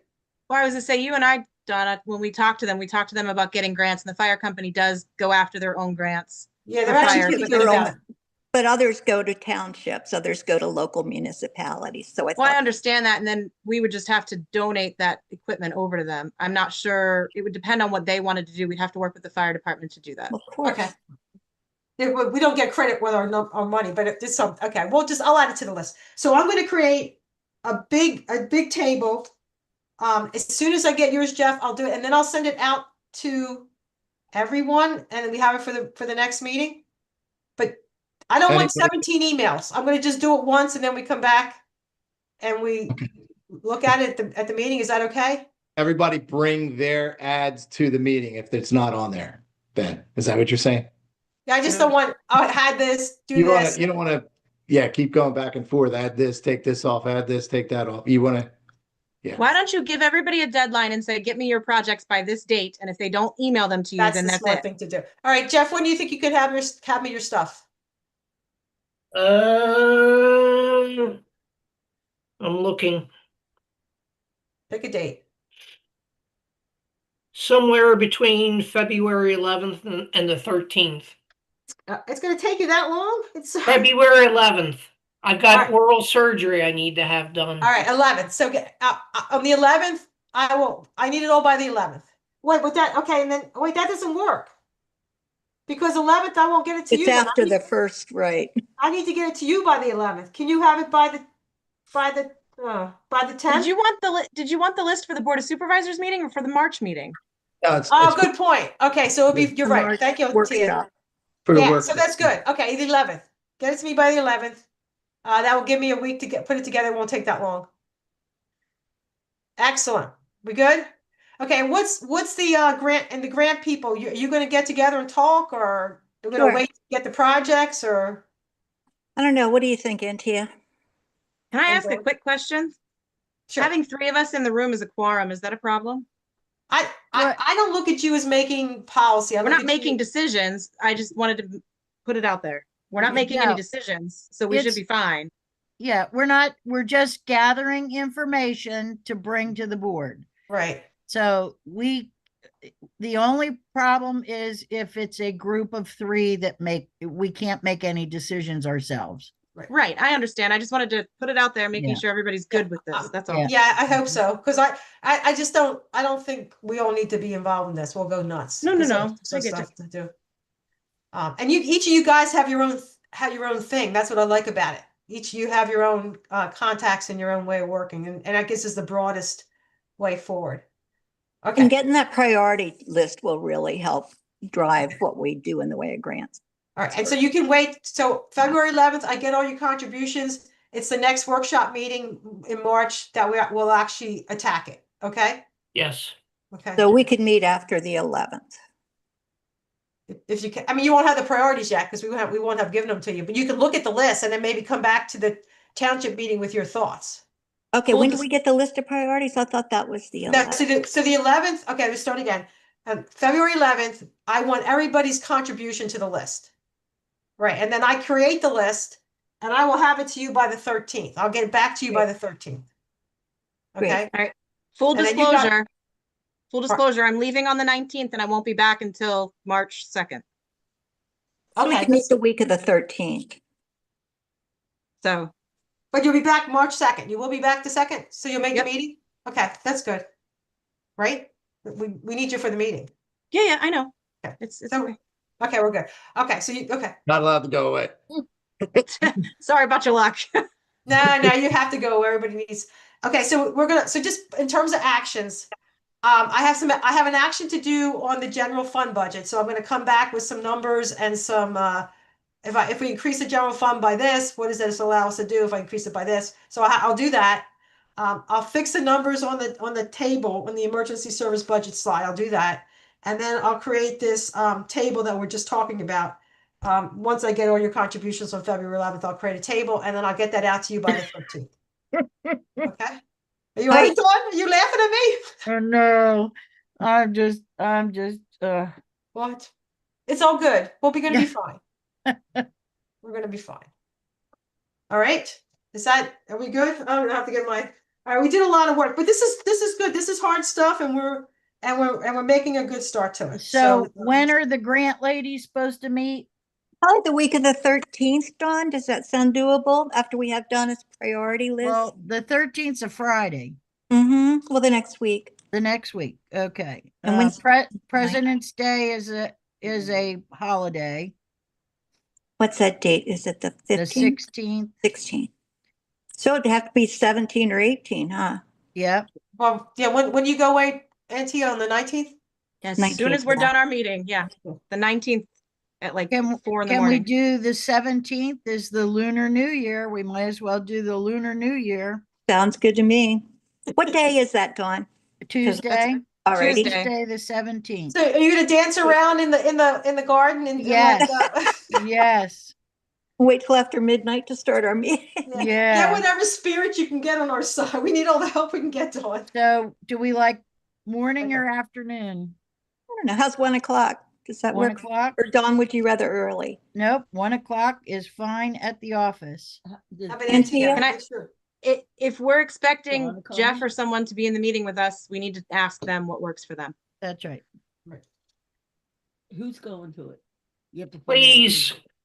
S3: Well, I was gonna say, you and I, Donna, when we talked to them about getting grants, and the fire company does go after their own grants.
S1: Yeah,
S3: For
S1: they're actually
S3: fire
S1: pretty
S3: equipment
S1: good
S6: Their
S1: about
S6: own-
S1: it.
S6: But others go to townships, others go to local municipalities. So I
S3: Well, I
S6: thought,
S3: understand that, and then we would just have to donate that equipment over to them. I'm not sure, it would depend on what they wanted to do. We'd have to work with the fire department to do that.
S6: of course.
S1: Okay. We don't get credit with our money, but it's some, okay, I'll add it to the list. So I'm gonna create a big table. As soon as I get yours, Jeff, I'll do it, and then I'll send it out to everyone, and then we have it for the next meeting. But I don't want
S4: Anybody-
S1: 17 emails. I'm gonna just do it once, and then we come back and we look at it at the meeting. Is that okay?
S4: Everybody bring their ads to the meeting if it's not on there. Ben, is that what you're saying?
S1: Yeah, I just don't want, I had this, do
S4: You
S1: this.
S4: don't want to, yeah, keep going back and forth. Add this, take this off, add this, take that off. You want to, yeah.
S3: Why don't you give everybody a deadline and say, get me your projects by this date, and if they don't email them to you,
S1: That's
S3: then
S1: the
S3: that's
S1: smart
S3: it.
S1: thing to do. All right, Jeff, when do you think you could have me your stuff?
S2: I'm looking
S1: Pick a date.
S2: somewhere between February 11th and the 13th.
S1: It's gonna take you that long? It's
S2: February 11th. I've got
S1: Alright.
S2: oral surgery I need to have done.
S1: All right, 11th. So on the 11th, I need it all by the 11th. Wait, with that, okay, and then, wait, that doesn't work. Because 11th, I won't get it to you.
S6: It's
S1: then.
S6: after the first, right?
S1: I need to get it to you by the 11th. Can you have it by the 10th?
S3: Did you want the list for the Board of Supervisors meeting or for the March meeting?
S4: No,
S1: Oh, good point. Okay, so you're
S6: The
S1: right.
S6: March
S1: Thank you, Tia.
S6: workshop.
S4: for the
S1: Yeah,
S4: work.
S1: so that's good. Okay, the 11th. Get it to me by the 11th. That will give me a week to put it together. It won't take that long. Excellent. We good? Okay, what's the grant and the grant people? You going to get together and talk, or we're going to
S6: Sure.
S1: wait to get the projects, or?
S6: I don't know. What do you think, Antia?
S3: Can I
S1: I'm
S3: ask a
S1: going.
S3: quick question?
S1: Sure.
S3: Having 3 of us in the room is a quorum. Is that a problem?
S1: I don't look at you as making policy. I
S3: We're
S1: look
S3: not
S1: at you-
S3: making decisions. I just wanted to put it out there. We're not making any
S7: No.
S3: decisions, so we should
S7: It's-
S3: be fine.
S7: Yeah, we're just gathering information to bring to the board.
S1: Right.
S7: So the only problem is if it's a group of 3 that we can't make any decisions ourselves.
S3: Right, I understand. I just wanted to put it out there, making
S7: Yeah.
S3: sure everybody's good with this. That's all.
S7: Yeah.
S1: Yeah, I hope so. Because I just don't, I don't think we all need to be involved in this. We'll go nuts.
S3: No,
S1: 'Cause
S3: no,
S1: there's
S3: I get
S1: stuff to do. And each of you guys have your own thing. That's what I like about it. Each of you have your own contacts and your own way of working. And I guess is the broadest way forward. Okay.
S6: And getting that priority list will really help drive what we do in the way of grants.
S1: All right, and so you can wait, so February 11th, I get all your contributions. It's the next workshop meeting in March that will actually attack it, okay?
S2: Yes.
S1: Okay,
S6: So we could meet after the 11th.
S1: if you can, I mean, you won't have the priorities yet, because we won't have given them to you, but you can look at the list and then maybe come back to the township meeting with your thoughts.
S6: Okay,
S1: We'll
S6: when do
S1: just-
S6: we get the list of priorities? I thought that was the
S1: No,
S6: 11th.
S1: so the 11th, okay, let's start again. February 11th, I want everybody's contribution to the list. Right, and then I create the list and I will have it to you by the 13th. I'll get it back to you by the 13th.
S6: Great.
S1: Okay,
S3: All right, full
S1: And then you got-
S3: disclosure. Full disclosure, I'm leaving on the 19th and I won't be back until March 2nd.
S6: So we
S1: okay,
S6: can meet the week of the 13th.
S3: So,
S1: but you'll be back March 2nd. You will be back the 2nd, so you'll make the
S3: Yep.
S1: meeting? Okay, that's good. Right? We need you for the meeting.
S3: yeah, I know.
S1: Okay.
S3: It's
S1: So,
S3: okay.
S1: okay, we're good. Okay, so okay.
S4: Not allowed to go away.
S3: Sorry about your luck.
S1: No, you have to go where everybody needs. Okay, so so just in terms of actions, I have an action to do on the general fund budget. So I'm gonna come back with some numbers and some, if we increase the general fund by this, what does this allow us to do if I increase it by this? So I'll do that. I'll fix the numbers on the table, on the emergency service budget slide. I'll do that. And then I'll create this table that we're just talking about. Once I get all your contributions on February 11th, I'll create a table and then I'll get that out to you by the 13th. Okay? Are you all right, Dawn? Are you laughing at me?
S7: Oh, no, I'm just,
S1: What? It's all good. We'll be gonna be
S7: Yeah.
S1: fine. We're gonna be fine. All right. Are we good? I'm gonna have to get my, all right, we did a lot of work, but this is good. This is hard stuff and we're making a good start to it.
S7: So when are the grant ladies supposed to meet?
S6: Probably the week of the 13th, Dawn. Does that sound doable after we have Donna's priority list?
S7: Well, the 13th's a Friday,
S6: Mm-hmm. Well, the next week.
S7: the next week. Okay.
S6: And when's-
S7: President's Day is a holiday,
S6: What's that date? Is it the
S7: the
S6: 15th?
S7: 16th.
S6: 16th. So it'd have to be 17 or 18, huh?
S7: Yep.
S1: Well, yeah, when you go away, Auntie, on the 19th?
S3: As soon
S6: 19th,
S3: as we're
S6: yeah.
S3: done our meeting, yeah, the 19th at like
S7: Can,
S3: 4 in the
S7: can we
S3: morning.
S7: do the 17th is the Lunar New Year? We might as well do the Lunar New Year.
S6: Sounds good to me. What day is that, Dawn?
S7: Tuesday,
S6: Alrighty.
S3: Tuesday.
S7: Tuesday, the 17th.
S1: So are you gonna dance around in the garden and
S7: Yes.
S1: like,
S7: Yes,
S6: Wait till after midnight to start our meeting.
S1: Get
S7: yeah.
S1: whatever spirit you can get on our side. We need all the help we can get, Dawn.
S7: So do we like morning or afternoon?
S6: I don't know. How's 1 o'clock? Does that
S7: 1
S6: work?
S7: o'clock?
S6: Or Dawn, would you rather early?
S7: Nope, 1 o'clock is fine at the office.
S1: Have an
S6: Auntie,
S1: Auntie, yeah,
S3: can I-
S1: make sure.
S3: If we're expecting
S5: Dawn coming?
S3: Jeff or someone to be in the meeting with us, we need to ask them what works for them.
S7: That's right.
S5: Who's going to it? You have to.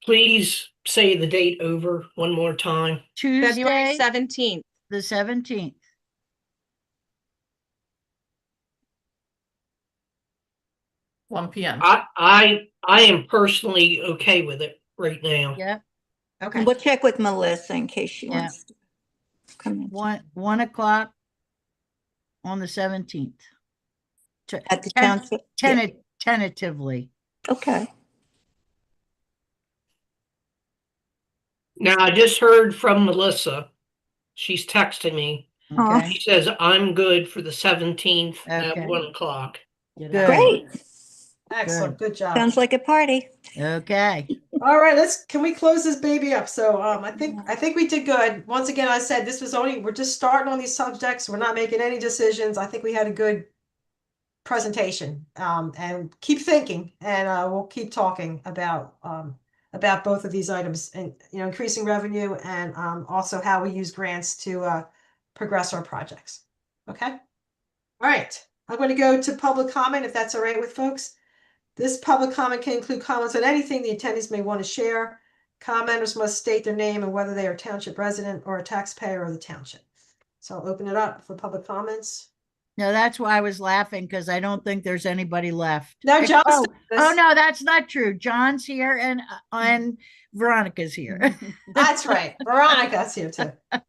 S2: Please say the date over one more time.
S3: February
S7: Tuesday,
S3: 17th.
S7: the 17th.
S5: 1 p.m.
S2: I am personally okay with it right now.
S7: Yep,
S3: Okay.
S6: We'll check with Melissa in case she
S7: Yeah.
S6: wants to come in.
S7: 1 o'clock on the 17th.
S6: At the township. Yeah.
S7: Tentatively.
S6: Okay.
S2: Now, I just heard from Melissa. She's texting me.
S6: Aw.
S7: Okay,
S2: She says, I'm good for the 17th at
S7: Okay.
S2: 1 o'clock.
S7: Good.
S6: Great.
S1: Excellent, good job.
S6: Sounds like a party.
S7: Okay.
S1: All right, can we close this baby up? So I think we did good. Once again, I said we're just starting on these subjects. We're not making any decisions. I think we had a good presentation. And keep thinking, and we'll keep talking about both of these items, and increasing revenue, and also how we use grants to progress our projects. Okay. All right. I'm going to go to public comment, if that's all right with folks. This public comment can include comments on anything the attendees may want to share. Commenters must state their name and whether they are a township resident or a taxpayer of the township. So I'll open it up for public commens.
S7: No, that's why I was laughing, because I don't think there's anybody left.
S1: Now, John.
S7: Oh, no, that's not true. John's here and Veronica's here.
S1: That's right. Veronica's here too.
S8: All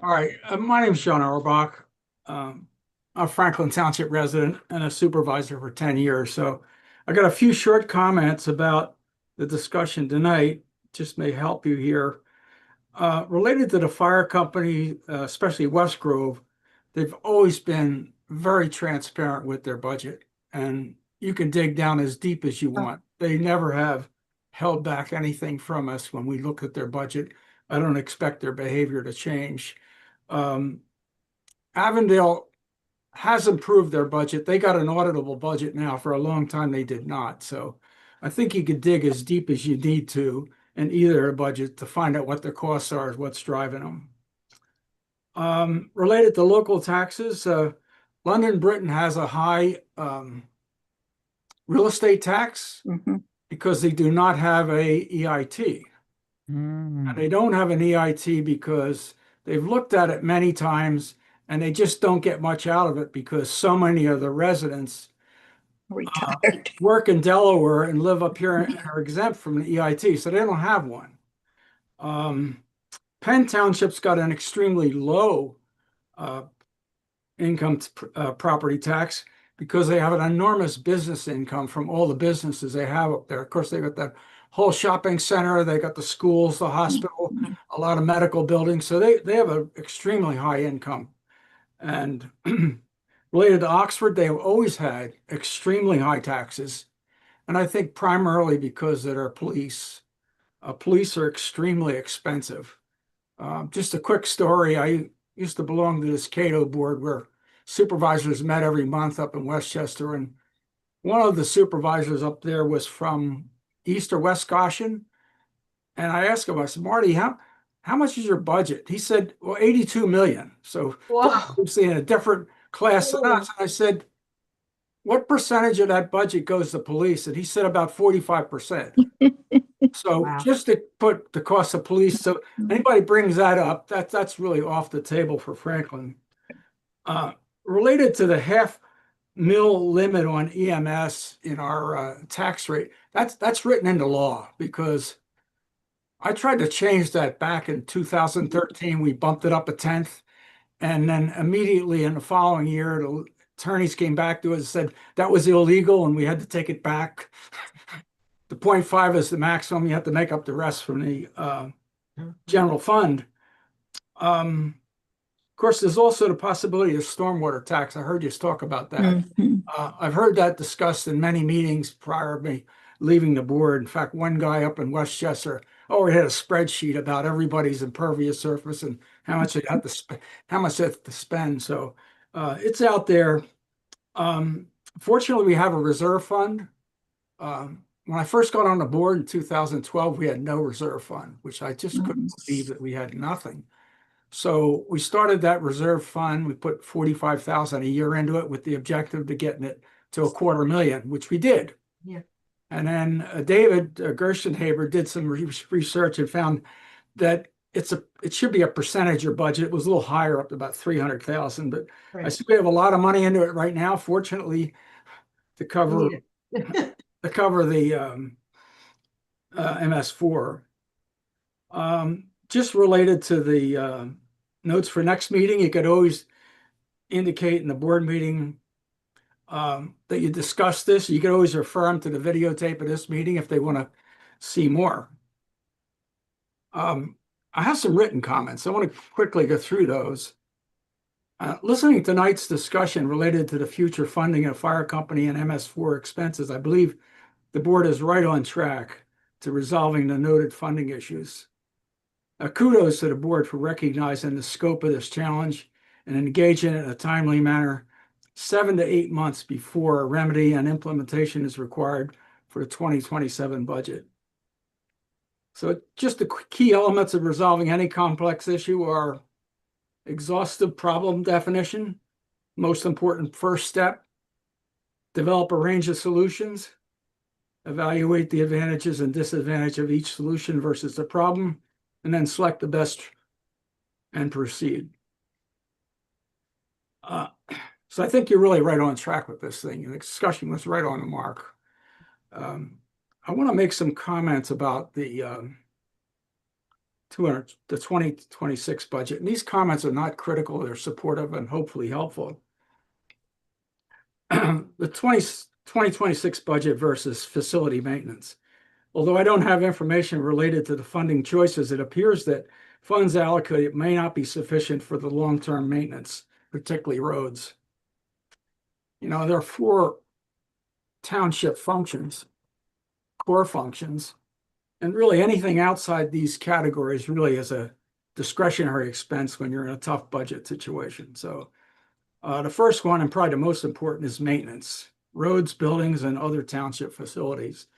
S8: right, my name's John Auerbach. I'm a Franklin Township resident and a supervisor for 10 years. So I got a few short comments about the discussion tonight, just may help you here. Related to the fire company, especially West Grove, they've always been very transparent with their budget, and you can dig down as deep as you want. They never have held back anything from us when we look at their budget. I don't expect their behavior to change. Avondale has improved their budget. They got an auditable budget now. For a long time, they did not. So I think you could dig as deep as you need to in either budget to find out what their costs are, what's driving them. Related to local taxes, London Britain has a high real estate tax
S6: Mhm.
S8: because they do not have a EIT. And they don't have an EIT because they've looked at it many times and they just don't get much out of it because so many of the residents
S6: Retired.
S8: work in Delaware and live up here and are exempt from the EIT, so they don't have one. Penn Township's got an extremely low income property tax because they have an enormous business income from all the businesses they have up there. Of course, they got that whole shopping center, they got the schools, the hospital, a lot of medical buildings. So they have an extremely high income. And related to Oxford, they have always had extremely high taxes. And I think primarily because of their police. Police are extremely expensive. Just a quick story. I used to belong to this Cato board where supervisors met every month up in Westchester. And one of the supervisors up there was from East or West Goshen. And I asked him, I said, Marty, how much is your budget? He said, well, 82 million. So
S1: Wow.
S8: obviously in a different class than us. I said, what percentage of that budget goes to police? And he said about 45%. So
S1: Wow.
S8: just to put the cost of police, so anybody brings that up, that's really off the table for Franklin. Related to the $500,000 limit on EMS in our tax rate, that's written into law because I tried to change that back in 2013. We bumped it up a tenth. And then immediately in the following year, the attorneys came back to us and said that was illegal and we had to take it back. The 0.5 is the maximum. You have to make up the rest from the general fund. Of course, there's also the possibility of stormwater tax. I heard you talk about that. I've heard that discussed in many meetings prior to me leaving the board. In fact, one guy up in Westchester already had a spreadsheet about everybody's impervious surface and how much they have to spend. So it's out there. Fortunately, we have a reserve fund. When I first got on the board in 2012, we had no reserve fund, which I just couldn't believe that we had nothing. So we started that reserve fund. We put 45,000 a year into it with the objective to getting it to $250,000, which we did.
S1: Yeah.
S8: And then David Gerstenhaber did some research and found that it should be a percentage of budget. It was a little higher, up to about 300,000. But I
S1: Right.
S8: see we have a lot of money into it right now. Fortunately, to cover
S1: We need it.
S8: the MS4. Just related to the notes for next meeting, you could always indicate in the board meeting that you discussed this. You could always refer them to the videotape of this meeting if they want to see more. I have some written comments. I want to quickly go through those. Listening to tonight's discussion related to the future funding of fire company and MS4 expenses, I believe the board is right on track to resolving the noted funding issues. Kudos to the board for recognizing the scope of this challenge and engaging in a timely manner 7 to 8 months before a remedy and implementation is required for the 2027 budget. So just the key elements of resolving any complex issue are exhaustive problem definition, most important first step, develop a range of solutions, evaluate the advantages and disadvantages of each solution versus the problem, and then select the best and proceed. So I think you're really right on track with this thing. The discussion was right on the mark. I want to make some comments about the 2026 budget. And these comments are not critical, they're supportive and hopefully helpful. The 2026 budget versus facility maintenance. Although I don't have information related to the funding choices, it appears that funds allocated may not be sufficient for the long-term maintenance, particularly roads. You know, there are 4 township functions, core functions, and really anything outside these categories really is a discretionary expense when you're in a tough budget situation. So the first one, and probably the most important, is maintenance, roads, buildings, and other township facilities.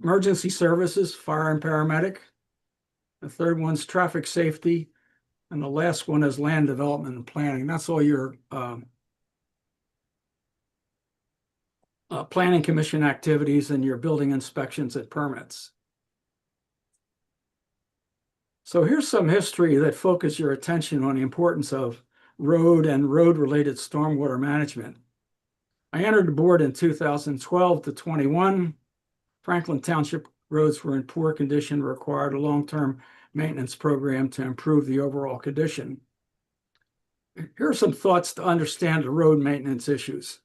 S8: Emergency services, fire and paramedic. The third one's traffic safety. And the last one is land development and planning. That's all your planning commission activities and your building inspections and permits. So here's some history that focus your attention on the importance of road and road-related stormwater management. I entered the board in 2012 to 21. Franklin Township roads were in poor condition, required a long-term maintenance program to improve the overall condition. Here are some thoughts to understand the road maintenance issues.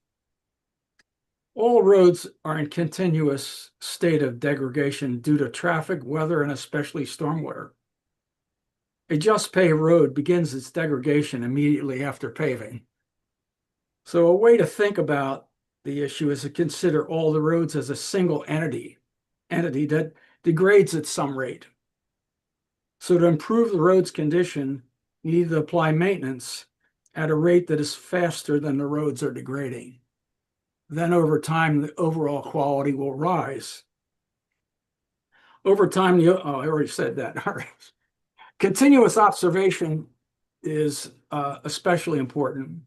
S8: All roads are in continuous state of degradation due to traffic, weather, and especially stormwater. A just paved road begins its degradation immediately after paving. So a way to think about the issue is to consider all the roads as a single entity that degrades at some rate. So to improve the road's condition, you need to apply maintenance at a rate that is faster than the roads are degrading. then over time, the overall quality will rise. Over time, I already said that. All right. Continuous observation is especially important.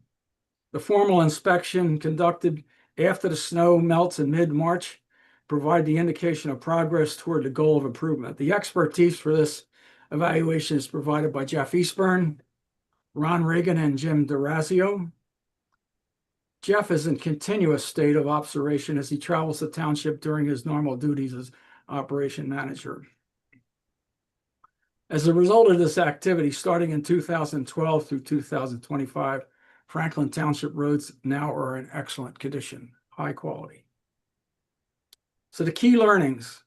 S8: The formal inspection conducted after the snow melts in mid-March provide the indication of progress toward the goal of improvement. The expertise for this evaluation is provided by Jeff Eastburn, Ron Reagan, and Jim DeRazio. Jeff is in continuous state of observation as he travels the township during his normal duties as operation manager. As a result of this activity, starting in 2012 through 2025, Franklin Township roads now are in excellent condition, high quality. So the key learnings.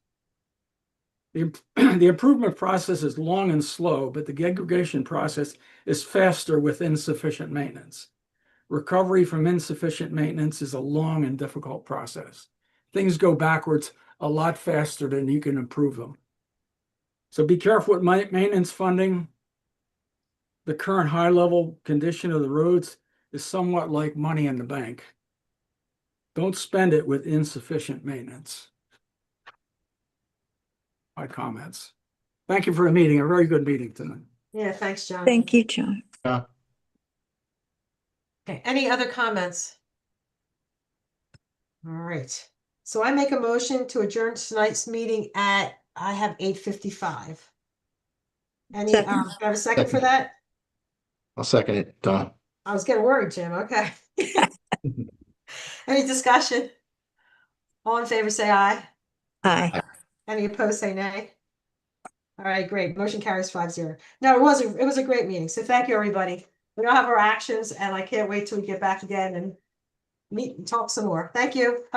S8: The improvement process is long and slow, but the degradation process is faster with insufficient maintenance. Recovery from insufficient maintenance is a long and difficult process. Things go backwards a lot faster than you can improve them. So be careful with maintenance funding. The current high level condition of the roads is somewhat like money in the bank. Don't spend it with insufficient maintenance. My comments. Thank you for the meeting, a very good meeting tonight.
S1: Yeah, thanks, John.
S6: Thank you, John.
S1: Okay, any other comments? All right, so I make a motion to adjourn tonight's meeting at, I have 8:55. Any, do
S6: Second.
S1: I have a second for
S4: Second.
S1: that?
S4: I'll second it, Don.
S1: I was getting worried, Jim, okay. Any discussion? All in favor, say aye.
S6: Aye.
S1: Any opposed, say nay. All right, great. Motion carries 5-0. No, it was a great meeting. So thank you, everybody. We don't have our actions and I can't wait till we get back again and meet and talk some more. Thank you. Have a